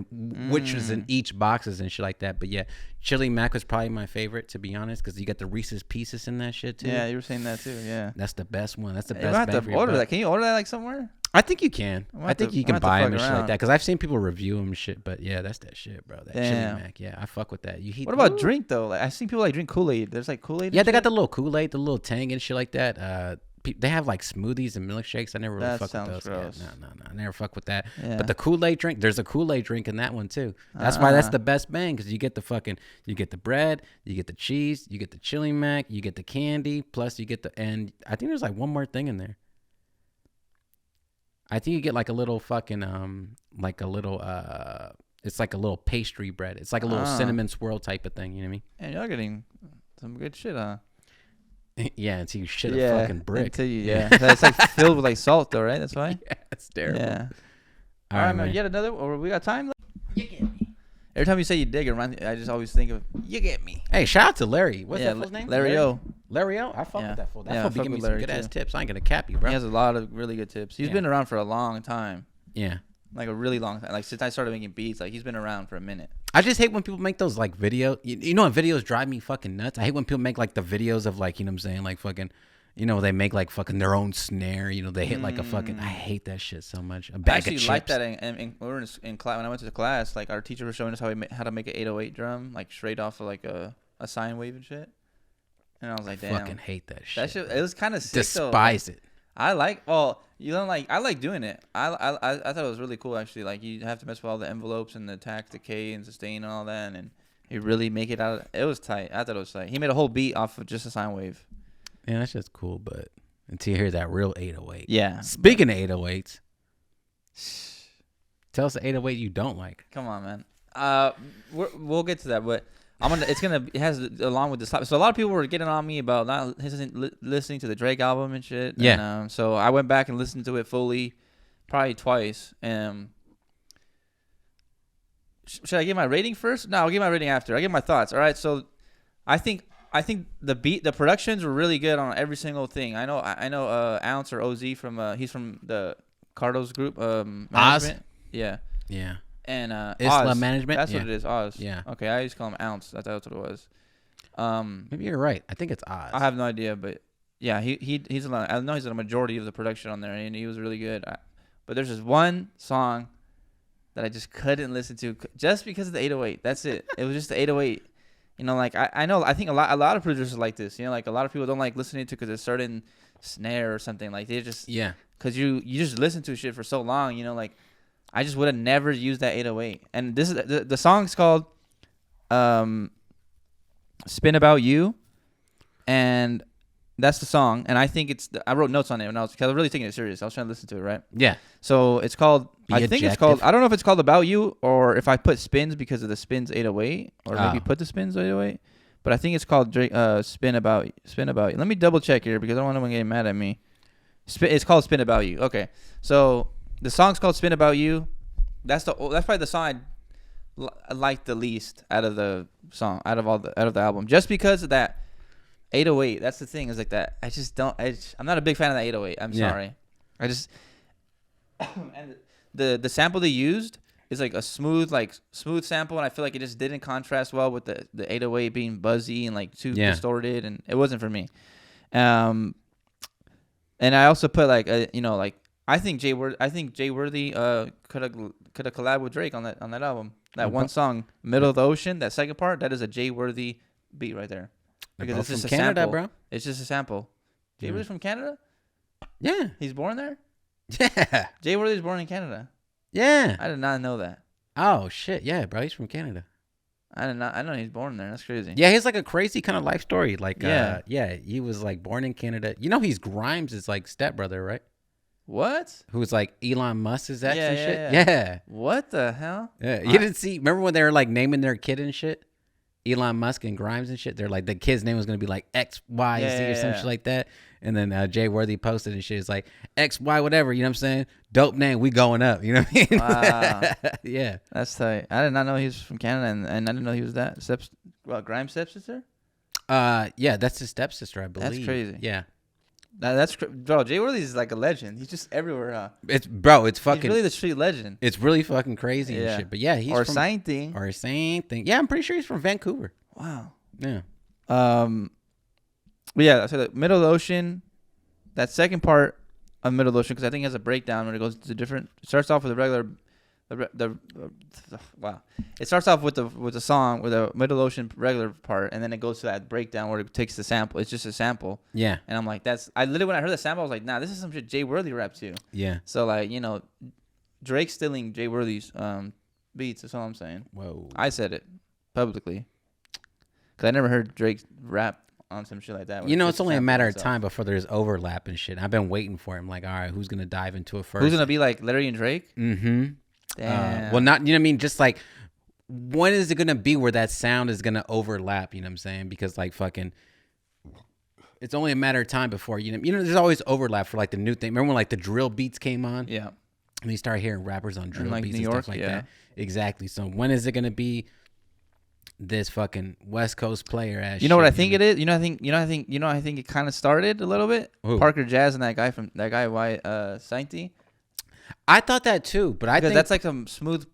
which is in each boxes and shit like that. But yeah, Chili Mac was probably my favorite, to be honest, because you got the Reese's Pieces in that shit too. Yeah, you were saying that too. Yeah. That's the best one. That's the You best. might have bang to for your order buck. that. Can you order that like somewhere? I think you can. I'm I think to- you I'm can have to buy fuck them and shit like around. that. Because I've seen people review them and shit. But yeah, that's that shit, bro. That Chili Damn. Mac. Yeah, I fuck with that. You heat. What about Ooh. drink though? Like I seen people like drink Kool-Aid. There's like Kool-Aid. Yeah, and they got shit? the little Kool-Aid, the little Tang and shit like that. They have like smoothies and milkshakes. I never really That fuck with sounds those. gross. Yeah, no. I never fuck with that. Yeah. But the Kool-Aid drink, there's a Kool-Aid drink in that one too. That's why that's the best bang, because you get you get the bread, you get the cheese, you get the Chili Mac, you get the candy, plus you get and I think there's like one more thing in there. I think you get like a little fucking like a little it's like a little pastry bread. It's like a little cinnamon swirl type of thing. You know what And y'all getting some good shit, huh? I mean? Yeah, until you shit a fucking brick. Until you, yeah. It's like filled with like salt though, right? That's why. Yeah, it's terrible. Yeah. All All right, right, man. man. Yet another. Or we got time? You get me. Every time you say you dig, it reminds me. I just always think of you get me. Hey, shout out to Larry. What's Yeah, that fool's name? Larry O. Larry O? I fuck Yeah. with that fool. That Yeah, I fool be fuck giving me with some Larry, good ass too. tips. I ain't gonna cap you, bro. He has a lot of really good tips. He's Yeah. been around for a long time. Yeah. Like a really long time. Like since I started making beats, like he's been around for a minute. I just hate when people make those like videos. You know what videos drive me fucking nuts? I hate when people make like the videos of like, you know what I'm saying? Like fucking, you know, they make like fucking their own snare. You know, they hit like a fucking, I hate that shit so much. A I bag actually of chips. like that we were in class. When I went to the class, like our teacher was showing us how to make an 808 drum, like straight off of like a sine wave and shit. And I was like, damn. Fucking hate that shit. That shit, it was kind of sick though. Despise it. I like. Well, you don't like. I like doing it. I thought it was really cool actually. Like you have to mess with all the envelopes and the tax, decay, and sustain and all that, and you really make it out. It was tight. I thought it was tight. He made a whole beat off of just a sine wave. Yeah, that's just cool, but until you hear that real 808. Yeah. Speaking of 808s, tell us the 808 you don't like. Come on, man. We'll get to that, but it has along with this. So a lot of people were getting on me about not listening to the Drake album and shit. Yeah. And, so I went back and listened to it fully, probably twice. Should I give my rating first? No, I'll give my rating after. I'll give my thoughts. All right. So I think the productions were really good on every single thing. I know Ounce or OZ from he's from the Cardo's group management. Yeah. Yeah. And Isla Oz. Management? That's Yeah. what it is. Oz. Yeah. Okay, I used to call him Ounce. That's what it was. Maybe you're right. I think it's Oz. I have no idea, but yeah, he's I know he's in a majority of the production on there, and he was really good. But there's just one song that I just couldn't listen to just because of the 808. That's it. It was just the 808. You know, like I think a lot of producers are like this. You know, like a lot of people don't like listening to because a certain snare or something. Like they just because you just listen to shit for so long. You know, like I just would have never used that 808. And this is the song's called "Spin About You," and that's the song. And I think I wrote notes on it because I was really taking it serious. I was trying to listen to it, right? Yeah. So it's called. Be I think it's objective. called. I don't know if it's called "About You" or if I put spins because of the spins 808, or maybe Oh. put the spins 808. But I think it's called Drake. Spin about You. Let me double check here because I don't want anyone getting mad at me. It's called "Spin About You." Okay, so the song's called "Spin About You." That's probably the song I like the least out of the album, just because of that 808. That's the thing, is like that. I just don't. I'm not a big fan of that 808. I'm Yeah. sorry. I just and the sample they used is like a smooth sample, and I feel like it just didn't contrast well with the 808 being buzzy and like too distorted, and it wasn't for me. And I also put I think Jay Worthy could have collabed with Drake on that album. That one song, "Middle of the Ocean," that second part, that is a Jay Worthy beat right there. Because it's just a Canada, sample. bro. It's just a sample. Jay Worthy's from Canada? Yeah. He's born there? Yeah. Jay Worthy's born in Canada. Yeah. I did not know that. Oh shit. Yeah, bro. He's from Canada. I did not. I know he's born there. That's crazy. Yeah, he's like a crazy kind of life story. Like, Yeah. he was like born in Canada. You know, he's Grimes' like stepbrother, right? What? Who's like Elon Musk's ex and shit. Yeah. Yeah. What the hell? Yeah. You didn't see? Remember when they were like naming their kid and shit? Elon Musk and Grimes and shit. They're like the kid's name was gonna be like XYZ or some shit like that. And then Jay Worthy posted and shit. It's like XY whatever. You know what I'm saying? Dope name. We going up. You know what I mean? Wow. Yeah. That's tight. I did not know he was from Canada, and I didn't know he was that. Grimes' stepsister? Yeah, that's his stepsister, I believe. That's crazy. Yeah. Bro, Jay Worthy is like a legend. He's just everywhere, huh? It's fucking. He's really the street legend. It's really fucking crazy and shit. But yeah, he's or from same thing. Or same thing. Yeah, I'm pretty sure he's from Vancouver. Wow. Yeah. But yeah, so the Middle Ocean, that second part of Middle Ocean, because I think it has a breakdown when it goes to different. It starts off with a regular. Wow. It starts off with the song with a Middle Ocean regular part, and then it goes to that breakdown where it takes the sample. It's just a sample. Yeah. And I'm like, I literally when I heard the sample, I was like, nah, this is some shit Jay Worthy rap too. Yeah. So like, Drake stealing Jay Worthy's beats. That's all I'm saying. Whoa. I said it publicly because I never heard Drake rap on some shit like that. It's only a matter of time before there's overlap and shit. I've been waiting for him. Like, all right, who's gonna dive into it first? Who's gonna be like Larry and Drake? Mm-hmm. Damn. Well, not, you know what I mean? Just like, when is it going to be where that sound is going to overlap? You know what I'm saying? Because like fucking, it's only a matter of time before, there's always overlap for like the new thing. Remember when like the drill beats came on? Yeah. And you start hearing rappers on drill like beats New and York, stuff like that. Exactly. So when is it going to be this fucking West Coast player ass You know what I shit, think it is? I think it kind of started a little bit. Who? Parker Jazz and that guy White Sainty. I thought that too, but I think that's like some smooth,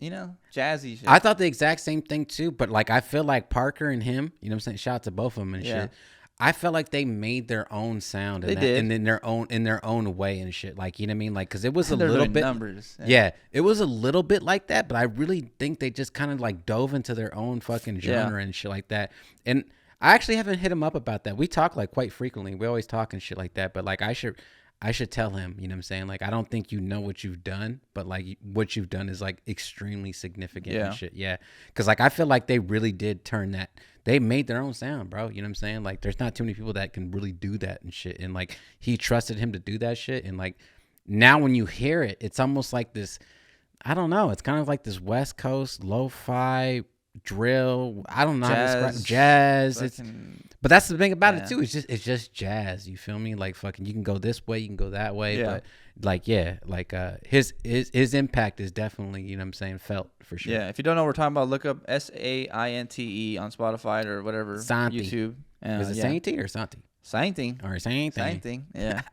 jazzy shit. I thought the exact same thing too, but like I feel like Parker and him, you know what I'm saying? Shout out to both of them and shit. I felt like they made their own sound and in their own way and shit. Like, you know what I mean? Like, cause it was a little bit numbers. Yeah, it was a little bit like that, but I really think they just kind of like dove into their own fucking genre and shit like that. And I actually haven't hit him up about that. We talk like quite frequently. We always talk and shit like that, but like I should tell him, you know what I'm saying? Like, I don't think you know what you've done, but like what you've done is like extremely significant and shit. Yeah. Cause like, I feel like they really did turn that. They made their own sound, bro. You know what I'm saying? Like, there's not too many people that can really do that and shit. And like, he trusted him to do that shit. And like, now when you hear it, it's almost like this, I don't know. It's kind of like this West Coast lo-fi drill. I don't know how to describe jazz. But that's the thing about it too. It's just jazz. You feel me? Like fucking, you can go this way, you can go that way. But like, his impact is definitely, you know what I'm saying, felt for sure. Yeah. If you don't know what we're talking about, look up SAINTE on Spotify or whatever. Santi. YouTube. Is it Sainty or Santi? Sainty. Or Sainty. Sainty. Yeah.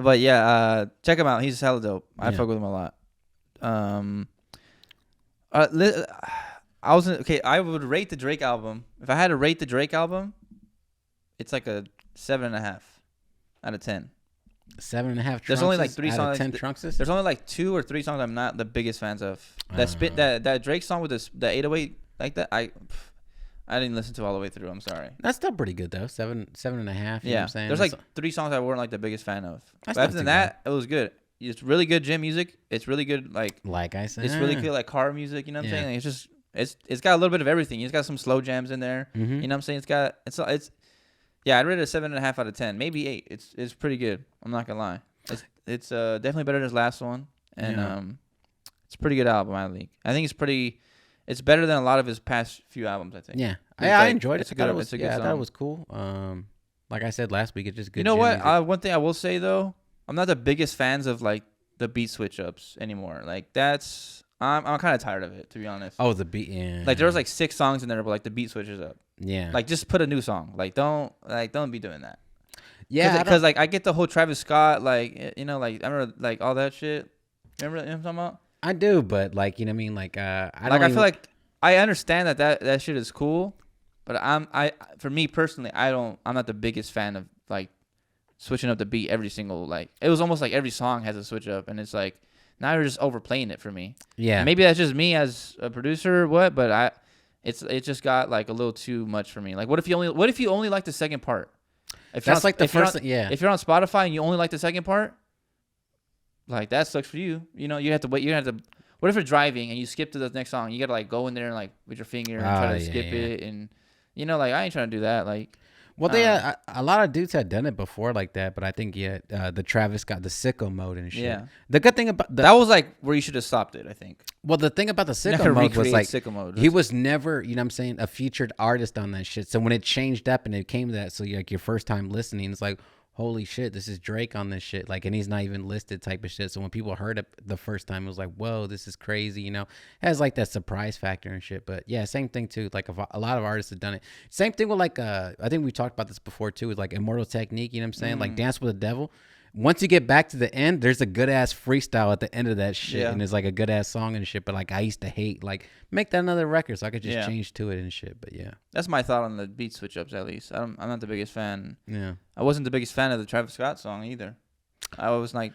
But yeah, check him out. He's hella dope. I fuck with him a lot. I would rate the Drake album. If I had to rate the Drake album, it's like a 7.5 out of 10. 7.5. There's only like 3 songs. 10 Trunxes. There's only like 2 or 3 songs I'm not the biggest fans of. That Drake song with the 808 like that, I didn't listen to all the way through. I'm sorry. That's still pretty good though. 7.5. You know what I'm saying? There's like 3 songs I weren't like the biggest fan of. But other than that, it was good. It's really good gym music. It's really good like I said. It's really good like car music. You know what I'm saying? Like, it's just it's got a little bit of everything. It's got some slow jams in there. Mm-hmm. You know what I'm saying? It's yeah. I'd rate it a 7.5 out of 10, maybe 8. It's pretty good. I'm not gonna lie. It's definitely better than his last one, and it's a pretty good album. I think it's better than a lot of his past few albums. I think. Yeah, I enjoyed it. It's a good song. I thought it was cool. Like I said last week, it's just good. You know what? One thing I will say though, I'm not the biggest fans of like the beat switch ups anymore. Like I'm kind of tired of it, to be honest. Oh, the beat. Yeah. Like there was like 6 songs in there, but like the beat switches up. Yeah. Like just put a new song. Like don't be doing that. Yeah. Because like I get the whole Travis Scott like like I remember like all that shit. Remember what I'm talking about? I do, but like you know what I mean. Like I feel like I understand that shit is cool, but for me personally I'm not the biggest fan of like switching up the beat every single like it was almost like every song has a switch up and it's like. Now you're just overplaying it for me. Yeah. Maybe that's just me as a producer or what, but it just got like a little too much for me. Like what if you only like the second part? That's like the first thing, yeah. If you're on Spotify and you only like the second part, like that sucks for you. You know, you have to wait. What if you're driving and you skip to the next song? You gotta like go in there and like with your finger and try to skip it, and like I ain't trying to do that. Like, Well, a lot of dudes had done it before like that, but I think the Travis got the sicko mode and shit. Yeah. The good thing about that was like where you should have stopped it, I think. Well, the thing about the sicko mode was like sicko mode. He was never, you know what I'm saying, a featured artist on that shit. So when it changed up and it came to that, so like your first time listening, it's like, holy shit, this is Drake on this shit. Like, and he's not even listed type of shit. So when people heard it the first time, it was like, whoa, this is crazy, you know? It has like that surprise factor and shit. But yeah, same thing too. Like a lot of artists have done it. Same thing with like, I think we talked about this before too, with like Immortal Technique, you know what I'm saying? Like Dance with the Devil. Once you get back to the end, there's a good ass freestyle at the end of that shit, and it's like a good ass song and shit. But like I used to hate like make that another record so I could just change to it and shit. But yeah, that's my thought on the beat switch ups. At least I'm not the biggest fan. Yeah, I wasn't the biggest fan of the Travis Scott song either. I was like,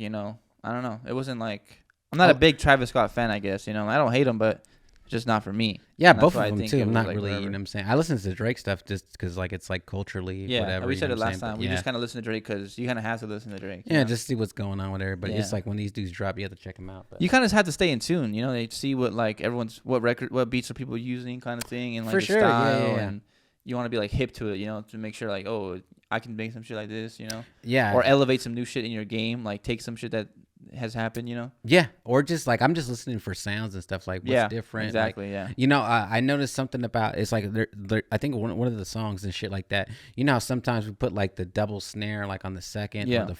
you know, I don't know. It wasn't like I'm not a big Travis Scott fan. I guess you know I don't hate him, but just not for me. Yeah, both of them too. I'm not like really, you know what I'm saying? I listen to Drake stuff just because like it's like culturally, whatever. We said it last time. We just kind of listen to Drake because you kind of have to listen to Drake. Yeah, just see what's going on with everybody. It's like when these dudes drop, you have to check them out. But. You kind of have to stay in tune. You know, they see what like what beats are people using, kind of thing, and like for the sure, style, and you want to be like hip to it. You know, to make sure like I can make some shit like this. You know, or elevate some new shit in your game. Like take some shit that has happened, you know? Yeah, or just like I'm just listening for sounds and stuff like what's different. Exactly, like, you know, I noticed something about it's like I think one of the songs and shit like that. You know how sometimes we put like the double snare like on the second or the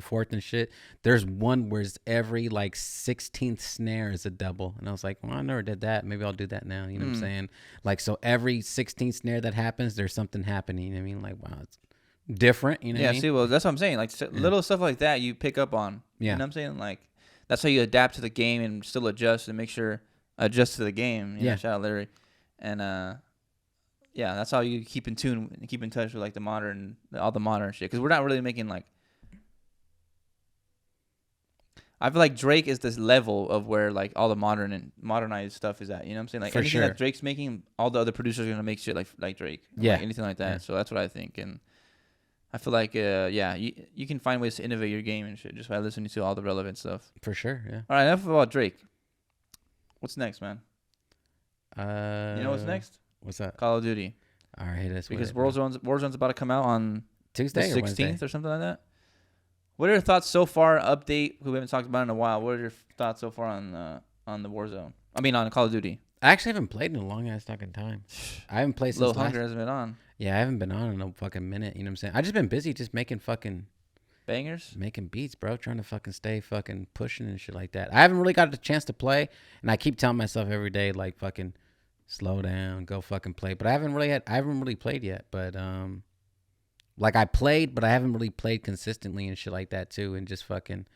fourth and shit. There's one where it's every like 16th snare is a double, and I was like, well, I never did that. Maybe I'll do that now. You know what I'm saying? Like so every 16th snare that happens, there's something happening. You know what I mean? Like wow, it's different, you know. Yeah, see, well, that's what I'm saying. Like little stuff like that, you pick up on. Yeah, you know what I'm saying? Like that's how you adapt to the game and still adjust and make sure adjust to the game. You know, shout out Larry, and that's how you keep in tune and keep in touch with like all the modern shit. Because we're not really making like. I feel like Drake is this level of where like all the modern and modernized stuff is at. You know what I'm saying? Like anything that Drake's making, all the other producers are gonna make shit like Drake. Yeah, like anything like that. Yeah. So that's what I think and. I feel like, you can find ways to innovate your game and shit just by listening to all the relevant stuff. For sure, yeah. All right, enough about Drake. What's next, man? You know what's next? What's that? Call of Duty. All right, that's because Warzone's about to come out on Tuesday the 16th or something like that. What are your thoughts so far? Update. We haven't talked about it in a while. What are your thoughts so far on the Warzone? I mean, on Call of Duty. I actually haven't played in a long ass fucking time. I haven't played since Little Hunger hasn't been on. Yeah, I haven't been on in a fucking minute. You know what I'm saying? I just been busy just making fucking bangers, making beats, bro. Trying to fucking stay fucking pushing and shit like that. I haven't really got the chance to play, and I keep telling myself every day like fucking slow down, go fucking play. But I haven't really played yet. But like I played, but I haven't really played consistently and shit like that too. And just fucking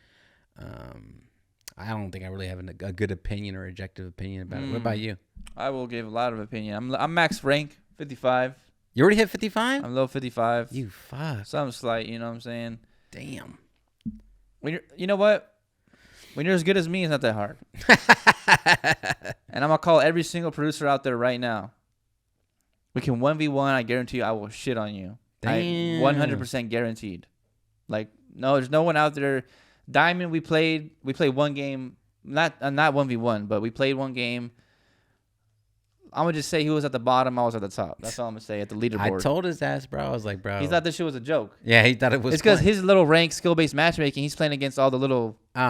I don't think I really have a good opinion or objective opinion about it. What about you? I will give a lot of opinion. I'm max rank 55. You already hit 55? I'm low 55. You fuck. Some slight, you know what I'm saying? Damn. You know what? When you're as good as me, it's not that hard. And I'm going to call every single producer out there right now. We can 1v1. I guarantee you I will shit on you. Damn. 100% guaranteed. Like, no, there's no one out there. Diamond, we played one game. Not 1v1, but we played one game. I'm going to just say he was at the bottom. I was at the top. That's all I'm going to say at the leaderboard. I told his ass, bro. I was like, bro. He thought this shit was a joke. Yeah, he thought it was. It's because his little rank skill-based matchmaking, he's playing against all the little the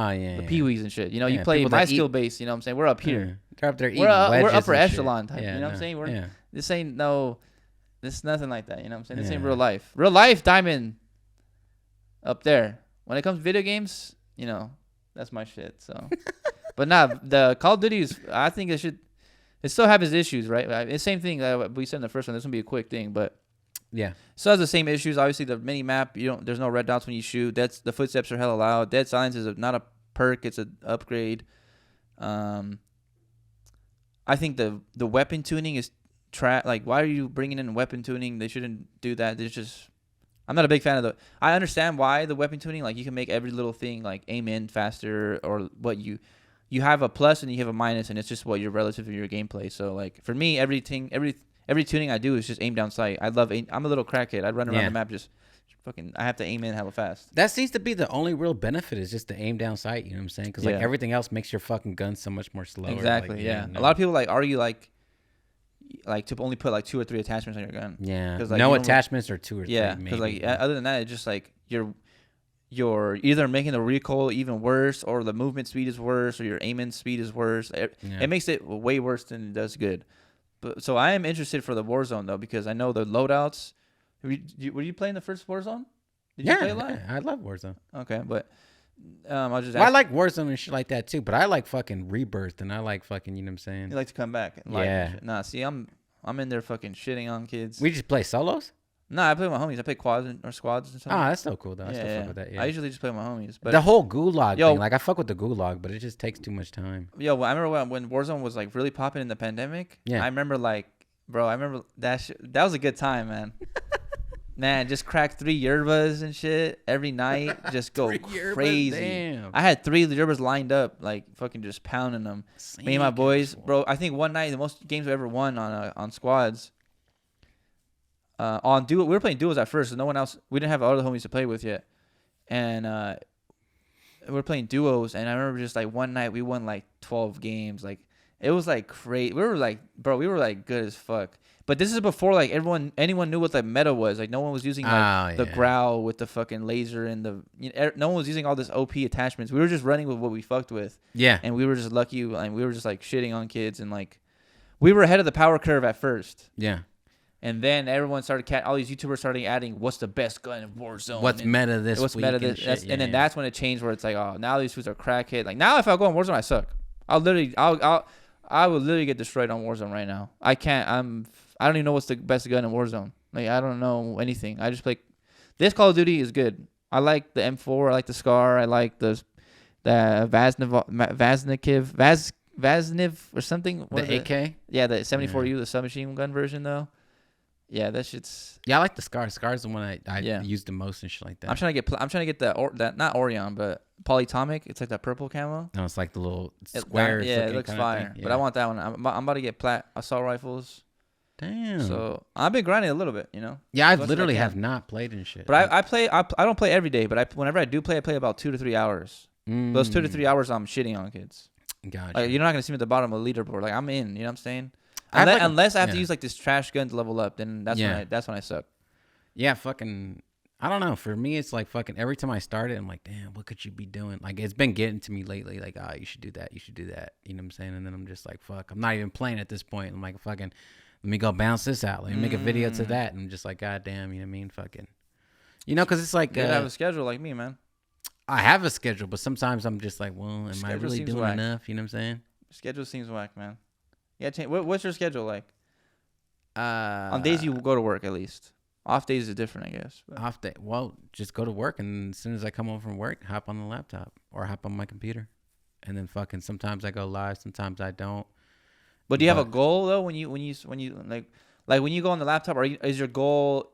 peewees and shit. You know, you play my skill-based, you know what I'm saying? We're up here. They're up there eating we're wedges upper and echelon shit. type. Yeah, you know what I'm saying? This ain't this is nothing like that. You know what I'm saying? This ain't real life. Real life, Diamond up there. When it comes to video games, you know, that's my shit. So, but the Call of Duty I think it still have its issues, right? It's same thing we said in the first one. This will be a quick thing, but yeah, still has the same issues. Obviously, the mini map, there's no red dots when you shoot. The footsteps are hella loud. Dead silence is not a perk; it's an upgrade. I think the weapon tuning is like, why are you bringing in weapon tuning? They shouldn't do that. I'm not a big fan of I understand why the weapon tuning, like you can make every little thing like aim in faster or what you have a plus and you have a minus, and it's just what you're relative to your gameplay. So like for me, every tuning I do is just aim down sight. I'm a little crackhead. I run around the map just fucking. I have to aim in hella fast. That seems to be the only real benefit is just the aim down sight. You know what I'm saying? Because like everything else makes your fucking gun so much more slower. Exactly. Like, yeah. A lot of people like argue like, like to only put like 2 or 3 attachments on your gun. Yeah. Like, no attachments or 2 or 3. Yeah, because like other than that, it's just like you're either making the recoil even worse, or the movement speed is worse, or your aiming speed is worse. It makes it way worse than it does good. But so I am interested for the Warzone though, because I know the loadouts. Were you playing the first Warzone? Did you play a lot? Yeah, I love Warzone. Okay, but I'll just. I like Warzone and shit like that too, but I like fucking Rebirth, and I like fucking, you know what I'm saying? You like to come back. And yeah. Nah, see, I'm in there fucking shitting on kids. We just play solos? Nah, I play with my homies. I play quads or squads and something. Oh, that's so cool though. I still fuck with that. Yeah. I usually just play with my homies. But the whole gulag thing, like I fuck with the gulag, but it just takes too much time. Yo, well, I remember when Warzone was like really popping in the pandemic. Yeah. I remember like, bro, that was a good time, man. Man, just crack 3 yerbas and shit every night. Just go crazy. Damn. I had 3 yerbas lined up, like fucking just pounding them. Me and my boys, bro. I think one night the most games we ever won on squads. On duo, we were playing duos at first, so no one else. We didn't have other homies to play with yet, and we were playing duos. And I remember just like one night we won like 12 games. Like it was like crazy. We were like, bro, we were like good as fuck. But this is before like anyone knew what the meta was. Like no one was using like the growl with the fucking laser and no one was using all this OP attachments. We were just running with what we fucked with. Yeah. And we were just lucky, and we were just like shitting on kids, and like we were ahead of the power curve at first. Yeah. And then everyone started all these YouTubers started adding what's the best gun in Warzone. What's meta this week? What's meta this? And then that's when it changed, where it's like, oh, now these fools are crackhead. Like now, if I go on Warzone, I suck. I would literally get destroyed on Warzone right now. I don't even know what's the best gun in Warzone. Like I don't know anything. I just play. This Call of Duty is good. I like the M4. I like the Scar. I like the Vazniv or something. The AK. Yeah, the 74U, the submachine gun version though. Yeah, that shit's. Yeah, I like the Scar. Scar's the one I use the most and shit like that. I'm trying to get that not Orion, but Polyatomic. It's like that purple camo. No, it's like the little square. Yeah, it looks fire. Yeah. But I want that one. I'm about to get plat assault rifles. Damn. So I've been grinding a little bit, you know. Yeah, I literally have not played and shit. But I play. I don't play every day, but whenever I do play, I play about 2 to 3 hours. Those 2 to 3 hours, I'm shitting on kids. Gotcha. Like, you're not gonna see me at the bottom of the leaderboard. Like I'm in. You know what I'm saying? Unless I have to use like this trash gun to level up, then that's when I suck. Yeah, fucking. I don't know. For me, it's like fucking every time I start it, I'm like, damn, what could you be doing? Like it's been getting to me lately. Like, you should do that. You should do that. You know what I'm saying? And then I'm just like, fuck. I'm not even playing at this point. I'm like, fucking. Let me go bounce this out. Let me make a video to that. And I'm just like, god damn. You know what I mean? Fucking. You know, because it's like. You have a schedule like me, man. I have a schedule, but sometimes I'm just like, well, am I really doing enough? You know what I'm saying? Schedule seems whack, man. Yeah, what's your schedule like? On days you go to work, at least. Off days is different, I guess. But. Off day, well, just go to work, and as soon as I come home from work, hop on the laptop or hop on my computer, and then fucking sometimes I go live, sometimes I don't. But do you have a goal though when you like when you go on the laptop, is your goal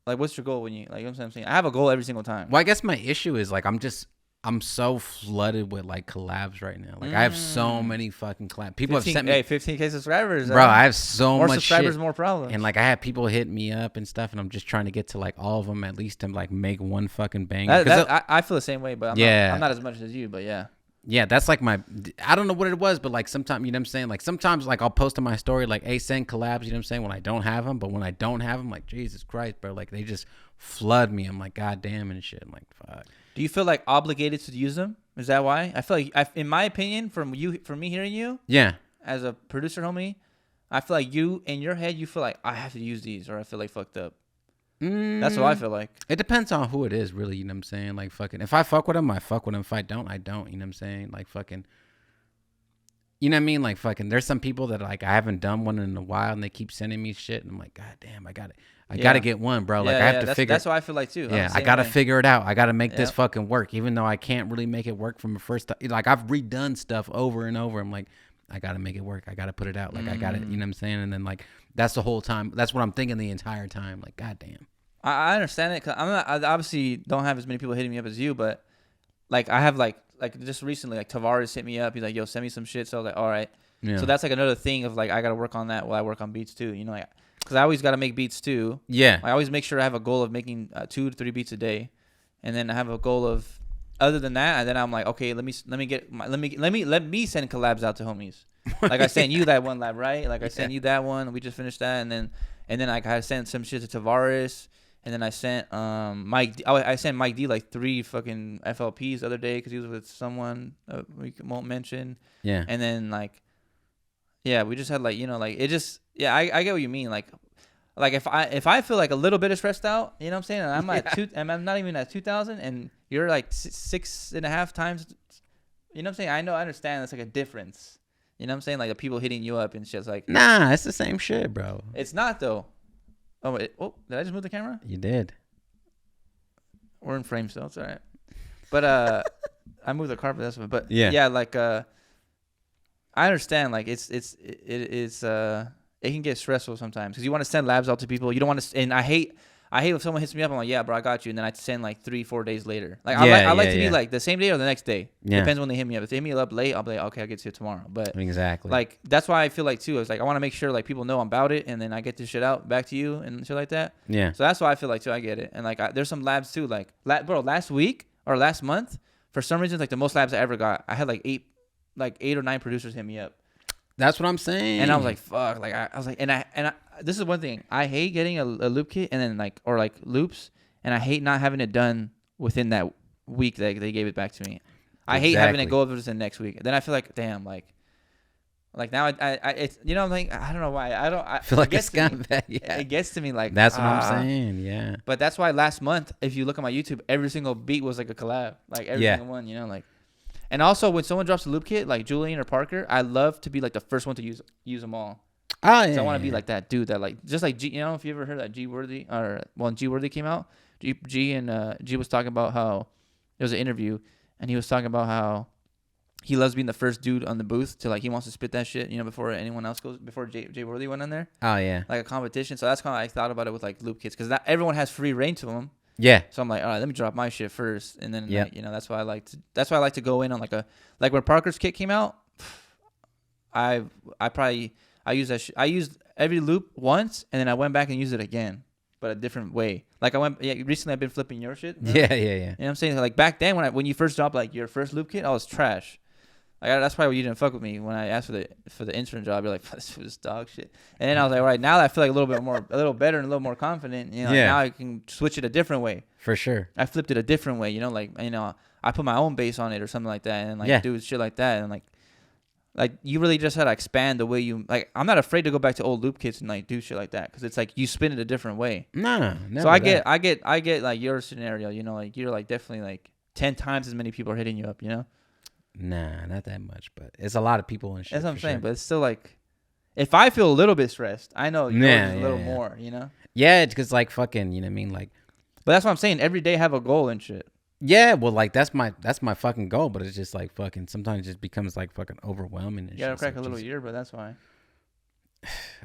like what's your goal when you like? You know what I'm saying? I have a goal every single time. Well, I guess my issue is like I'm so flooded with like collabs right now. Like I have so many fucking collabs. People have sent me 15K subscribers. Bro, I have so more much subscribers, shit. More problems. And like I have people hit me up and stuff, and I'm just trying to get to like all of them at least to like make one fucking bang. I feel the same way, but I'm not as much as you, but yeah. Yeah, that's like I don't know what it was, but like sometimes, you know what I'm saying? Like sometimes like I'll post on my story like, hey, send collabs, you know what I'm saying? When I don't have them, but when I don't have them, like, Jesus Christ, bro. Like they just flood me. I'm like, god damn and shit. I'm like, fuck. Do you feel like obligated to use them? Is that why? I feel like, in my opinion, from me hearing you, yeah, as a producer homie, I feel like you, in your head, you feel like I have to use these or I feel like fucked up. That's what I feel like. It depends on who it is, really. You know what I'm saying? Like, fucking, if I fuck with them, I fuck with them. If I don't, I don't. You know what I'm saying? Like, fucking, you know what I mean? Like, fucking, there's some people that, like, I haven't done one in a while, and they keep sending me shit, and I'm like, god damn, I got to get one, bro. Like, I have to figure. That's what I feel like, too. Yeah, I got to figure it out. I got to make this fucking work, even though I can't really make it work from the first time. Like, I've redone stuff over and over. I'm like, I got to make it work. I got to put it out. Like, I got it. You know what I'm saying? And then, like, that's the whole time. That's what I'm thinking the entire time. Like, god damn. I understand it. Cause I obviously don't have as many people hitting me up as you, but like I have like just recently, like Tavares hit me up. He's like, yo, send me some shit. So I was like, all right. Yeah. So that's like another thing of like, I got to work on that while I work on beats too. You know, like, cause I always got to make beats too. Yeah. I always make sure I have a goal of making 2 to 3 beats a day. And then I have a goal of, other than that, and then I'm like, okay, let me send collabs out to homies. Like I sent you that one lab, right? Like I sent you that one. We just finished that, and then like I sent some shit to Tavares, and then I sent Mike. I sent Mike D like 3 fucking FLPs the other day because he was with someone we won't mention. Yeah. And then like, yeah, we just had like like it just I get what you mean like if I feel like a little bit of stressed out, you know what I'm saying, and I'm at and I'm not even at 2,000, and you're like 6.5 times, you know what I'm saying. I understand that's like a difference. You know what I'm saying? Like the people hitting you up and shit's like, nah, it's the same shit, bro. It's not though. Oh wait, did I just move the camera? You did. We're in frame still. It's all right. But I moved the carpet. That's what. But yeah, like I understand. Like it can get stressful sometimes because you want to send labs out to people. You don't want to. And I hate if someone hits me up. I'm like, yeah, bro, I got you. And then I send like 3-4 days later. Like I like to be like the same day or the next day. Yeah. Depends when they hit me up. If they hit me up late, I'll be like, okay, I'll get to you tomorrow. But exactly. Like that's why I feel like too. It's like I want to make sure like people know about it, and then I get this shit out back to you and shit like that. Yeah. So that's why I feel like too. I get it. And like there's some labs too. Like bro, last week or last month, for some reason, like the most labs I ever got, I had like 8 or 9 producers hit me up. That's what I'm saying. And I was like, fuck. Like I was like, and I this is one thing. I hate getting a loop kit and then like or like loops, and I hate not having it done within that week that they gave it back to me. I hate having it go over to the next week. Then I feel like, damn, like now I it's I'm like I don't know why I feel like it's gone back. Yeah. It gets to me like that's what I'm saying. Yeah. But that's why last month, if you look at my YouTube, every single beat was like a collab, like every single one. Like. And also, when someone drops a loop kit, like Julian or Parker, I love to be like the first one to use them all. Oh yeah. I want to be like that dude that like just like G. If you ever heard that G Worthy or when G Worthy came out, G was talking about how there was an interview, and he was talking about how he loves being the first dude on the booth to like he wants to spit that shit, before anyone else goes, before J Worthy went in there. Oh yeah. Like a competition. So that's kind of I thought about it with like loop kits because everyone has free reign to them. Yeah. So I'm like, all right, let me drop my shit first, and then like, that's why I like to go in on like when Parker's kit came out. I used that I used every loop once, and then I went back and used it again, but a different way. Like recently I've been flipping your shit. Right? Yeah. You know what I'm saying? Like back then when you first dropped like your first loop kit, I was trash. Like that's probably why you didn't fuck with me when I asked for the intern job. You're like, this was dog shit. And then I was like, all right, now that I feel like a little better and a little more confident, now I can switch it a different way. For sure. I flipped it a different way, I put my own bass on it or something like that, and do shit like that, and like you really just had to expand the way you like. I'm not afraid to go back to old loop kits and like do shit like that because it's like you spin it a different way. Nah, never. So I get like your scenario, like you're like definitely like 10 times as many people are hitting you up, Nah, not that much, but it's a lot of people and shit. That's what I'm saying, but it's still like, if I feel a little bit stressed, I know yours is a little more, Yeah, it's because like fucking, you know what I mean, like. But that's what I'm saying. Every day have a goal and shit. Yeah, well, like that's my fucking goal, but it's just like fucking. Sometimes it just becomes like fucking overwhelming. And you gotta shit. crack a little year, but that's why.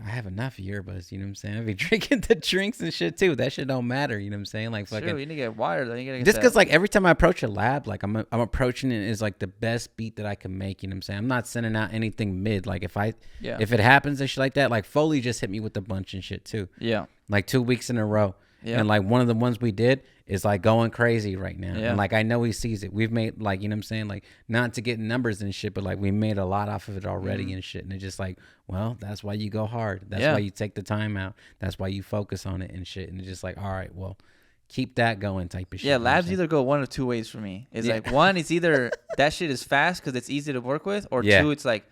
I have enough earbuds, you know what I'm saying? I be drinking the drinks and shit too. That shit don't matter, you know what I'm saying? Like fucking. True, you need to get wired. You gotta get just because like every time I approach a lab, like I'm approaching it as like the best beat that I can make. You know what I'm saying? I'm not sending out anything mid. Like if it happens and shit like that, like Foley just hit me with a bunch and shit too. Yeah. Like 2 weeks in a row. Yeah. And like one of the ones we did is like going crazy right now. Yeah. And like I know he sees it. We've made like, you know what I'm saying? Like not to get numbers and shit, but like we made a lot off of it already and shit. And it's just like, well, that's why you go hard. That's why you take the time out. That's why you focus on it and shit. And it's just like, all right, well, keep that going type of shit. Yeah, labs either go one of two ways for me. It's like one, it's either that shit is fast because it's easy to work with, or two, it's like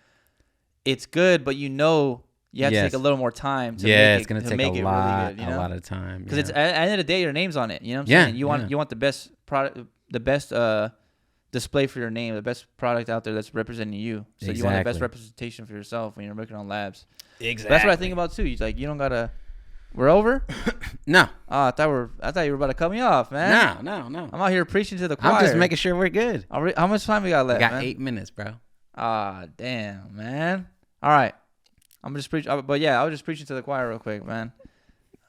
it's good, but you have to take a little more time to make it. It's gonna take a lot of time. Because it's at the end of the day, your name's on it. You know what I'm saying? You want the best product, the best display for your name, the best product out there that's representing you. So you want the best representation for yourself when you're working on labs. Exactly. But that's what I think about too. It's like you don't gotta. We're over? No. Oh, I thought you were about to cut me off, man. No. I'm out here preaching to the choir. I'm just making sure we're good. How much time we got left? We got 8 minutes, bro. Ah, damn, man. All right. I'm just preaching, but yeah, I was just preaching to the choir real quick, man.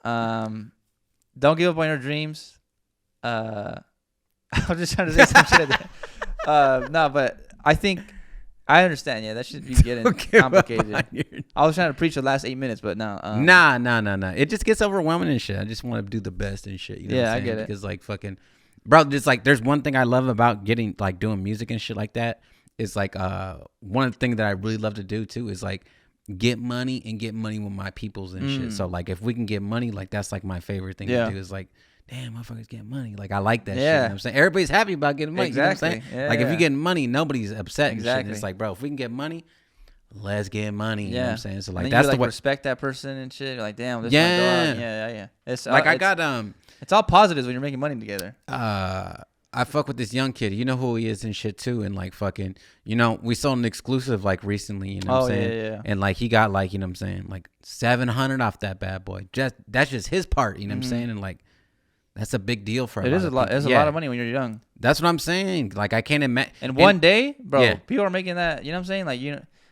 Don't give up on your dreams. I was just trying to say some shit. No, but I think I understand. Yeah, that should be getting complicated. I was trying to preach the last 8 minutes, but no. Nah. It just gets overwhelming and shit. I just want to do the best and shit. You know what I'm saying? I get it. Because like fucking, bro, just like there's one thing I love about doing music and shit like that. is like one of the things that I really love to do too is like get money with my peoples and shit. So like if we can get money, like that's like my favorite thing to do is like, damn, motherfuckers get money. Like I like that shit. You know what I'm saying? Everybody's happy about getting money. Exactly. You know what I'm saying? Like if you're getting money, nobody's upset and shit. And it's like, bro, if we can get money, let's get money. You know what I'm saying? So like that's you, the way respect that person and shit. You're like, damn, this might go out. Yeah. It's like I got it's all positives when you're making money together. I fuck with this young kid. You know who he is and shit too. And like fucking, you know, we sold an exclusive like recently, you know what I'm saying? Yeah. And like he got like, you know what I'm saying, like 700 off that bad boy. That's just his part, you know what I'm saying? And like that's a big deal for him. It is a lot. It's a lot of money when you're young. That's what I'm saying. Like I can't imagine. And one day, bro, people are making that, you know what I'm saying? Like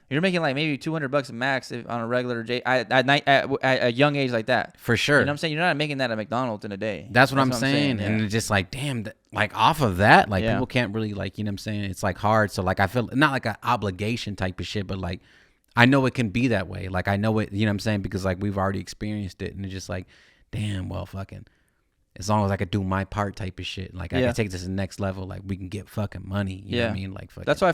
you're making like maybe $200 max on a regular at a young age like that. For sure. You know what I'm saying? You're not making that at McDonald's in a day. That's what I'm saying. And it's just like, damn, like off of that, like people can't really like, you know what I'm saying? It's like hard. So like I feel not like an obligation type of shit, but like I know it can be that way. Like I know it, you know what I'm saying? Because like we've already experienced it and it's just like, damn, well, fucking. As long as I could do my part type of shit. Like, I can take this to the next level. Like, we can get fucking money. You know what I mean? Like, fucking. That's why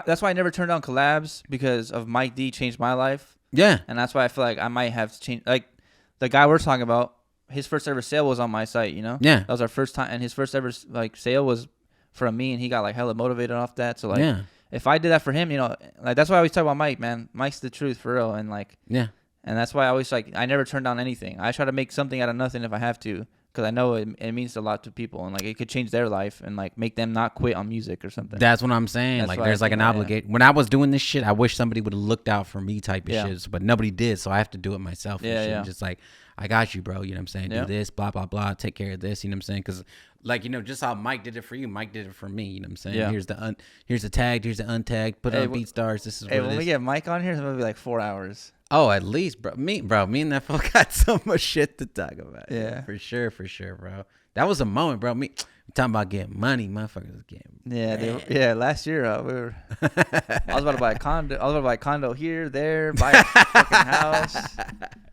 that's why I never turned down collabs because of Mike D changed my life. Yeah. And that's why I feel like I might have to change. Like, the guy we're talking about, his first ever sale was on my site, you know? Yeah. That was our first time. And his first ever, like, sale was from me. And he got, like, hella motivated off that. So, like, if I did that for him, you know, like, that's why I always talk about Mike, man. Mike's the truth, for real. And, like, and that's why I always, like, I never turn down anything. I try to make something out of nothing if I have to. Because I know it means a lot to people, and like it could change their life, and like make them not quit on music or something. That's what I'm saying. Like there's like an obligation. When I was doing this shit, I wish somebody would have looked out for me type of shit, but nobody did, so I have to do it myself. And just like I got you, bro. You know what I'm saying? Do this, blah blah blah. Take care of this. You know what I'm saying? Because like you know, just how Mike did it for you, Mike did it for me. You know what I'm saying? Yeah. Here's the tagged, here's the untagged. Put it on BeatStars. This is what it is. When we get Mike on here, it's gonna be like 4 hours. Oh, at least, bro. Me and that fool got so much shit to talk about. Yeah, for sure, bro. That was a moment, bro. Me talking about getting money, motherfuckers was getting. Yeah, last year we were. I was about to buy a condo. I was about to buy a condo here, there, buy a fucking house.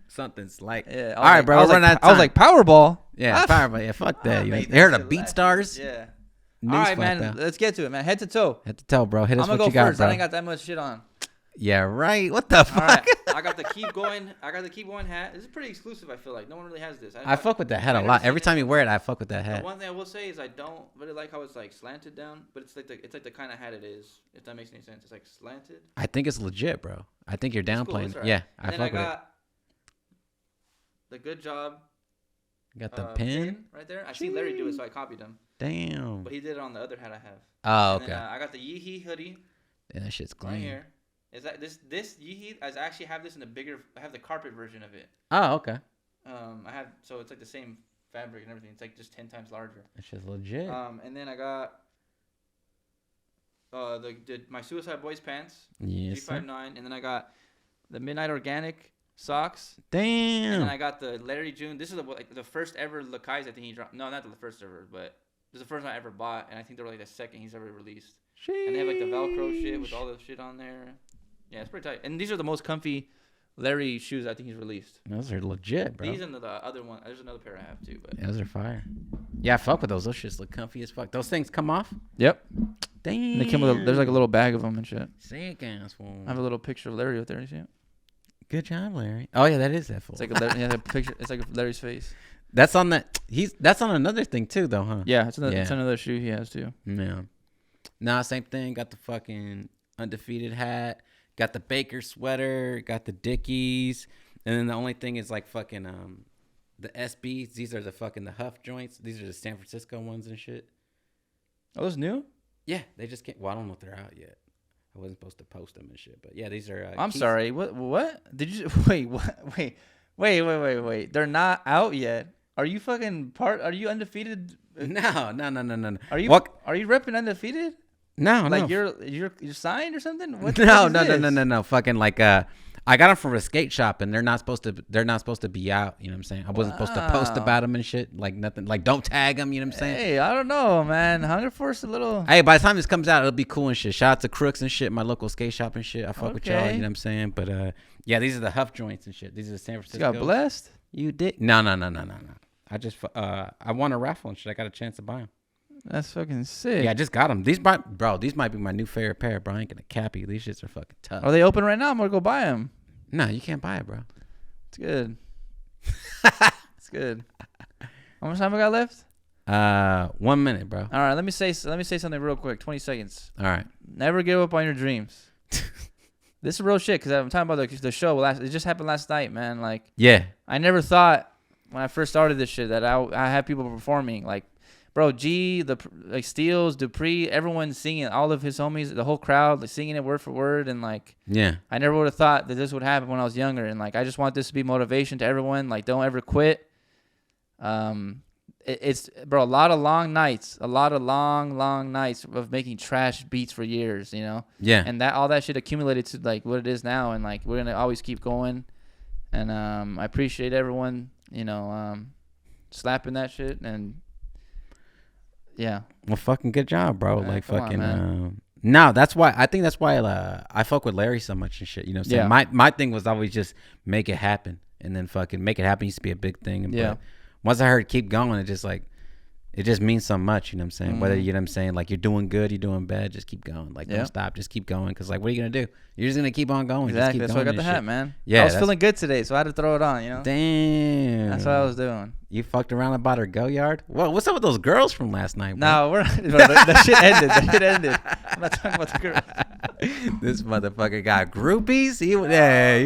Something's like. Yeah. All right, bro. I was like Powerball. Yeah, Powerball. Yeah, fuck that. You heard of BeatStars? Yeah. All right, man. Let's get to it, man. Head to toe. Head to toe, bro. Hit us what you got, bro. I'm gonna go first. I ain't got that much shit on. Yeah, right. What the fuck? All right. I got the keep going hat. This is pretty exclusive. I feel like no one really has this. I fuck with that hat a lot. Every time you wear it, I fuck with that hat. The one thing I will say is I don't really like how it's like slanted down, but it's like the kind of hat it is. If that makes any sense, it's like slanted. I think it's legit, bro. I think you're downplaying. Cool. Right. Yeah, I fuck with it. The good job. Got the pin right there. I see Larry do it, so I copied him. Damn. But he did it on the other hat I have. Oh, okay. Then, I got the Yeehee hoodie. Yeah, that shit's clean. Right here. Is that this Yeehee? I actually have this in a bigger. I have the carpet version of it. Oh, okay. I have so it's like the same fabric and everything. It's like just 10 times larger. That shit's legit. And then I got my Suicide Boys pants. Yes. G59, and then I got the Midnight Organic socks. Damn. And then I got the Larry June. This is the first ever Lacais I think he dropped. No, not the first ever, but this is the first one I ever bought, and I think they were like the second he's ever released. Sheesh. And they have like the Velcro shit with all the shit on there. Yeah, it's pretty tight. And these are the most comfy Larry shoes I think he's released. Those are legit, bro. These and the other one. There's another pair I have too, but those are fire. Yeah, I fuck with those. Those shits look comfy as fuck. Those things come off. Yep. Damn. And they come with there's like a little bag of them and shit. Sick ass one. I have a little picture of Larry up there. You see it? Good job, Larry. Oh yeah, that is that fool. It's like a picture. It's like Larry's face. That's on that. That's on another thing too, though, huh? Yeah, it's another shoe he has too. Yeah. Nah, same thing. Got the fucking undefeated hat. Got the Baker sweater. Got the Dickies. And then the only thing is like fucking the SBs. These are the Huff joints. These are the San Francisco ones and shit. Are those new? Yeah, they just can't. Well, I don't know if they're out yet. I wasn't supposed to post them and shit, but yeah, these are. I'm sorry. What? Did you wait? What? Wait. They're not out yet. Are you Are you undefeated? No. Are you repping undefeated? No. You're signed or something? No. Fucking like I got them from a skate shop and they're not supposed to be out. You know what I'm saying? I wasn't supposed to post about them and shit. Like nothing. Like don't tag them. You know what I'm saying? Hey, I don't know, man. Hungerforce a little. Hey, by the time this comes out, it'll be cool and shit. Shout out to Crooks and shit, my local skate shop and shit. I fuck with y'all. You know what I'm saying? But yeah, these are the Huff joints and shit. These are the San Francisco. You got blessed? You did? No. I just I won a raffle and shit. I got a chance to buy them. That's fucking sick. Yeah, I just got them. These might be my new favorite pair, bro. I ain't gonna cap you. These shits are fucking tough. Are they open right now? I'm gonna go buy them. No, you can't buy it, bro. It's good. It's good. How much time we got left? 1 minute, bro. All right, let me say something real quick. 20 seconds. All right. Never give up on your dreams. This is real shit because I'm talking about the show. It just happened last night, man. Like, yeah, I never thought when I first started this shit that I had people performing. Like, bro, G, like Steels, Dupree, everyone singing, all of his homies, the whole crowd, like singing it word for word, and like, yeah, I never would have thought that this would happen when I was younger. And like, I just want this to be motivation to everyone. Like, don't ever quit. It's bro, a lot of long nights of making trash beats for years, you know. Yeah. And that all that shit accumulated to like what it is now, and like we're gonna always keep going. And I appreciate everyone, you know, slapping that shit, and yeah. Well, fucking good job, bro. Man, like fucking. on, no, that's why I fuck with Larry so much and shit. You know what I'm saying? Yeah. My thing was always just make it happen, and then fucking make it happen used to be a big thing. Yeah. But once I heard keep going, it just means so much, you know what I'm saying? Mm-hmm. Whether, you know what I'm saying, like you're doing good, you're doing bad, just keep going. Like, don't stop, just keep going. Because, like, what are you going to do? You're just going to keep on going. Exactly. Just That's keep why I going got the hat, man. Yeah. I was feeling good today, so I had to throw it on, you know? Damn. That's what I was doing. You fucked around and bought her go yard? Well, what's up with those girls from last night, bro? No, the shit ended. The shit ended. I'm not talking about the girl. This motherfucker got groupies? Yeah.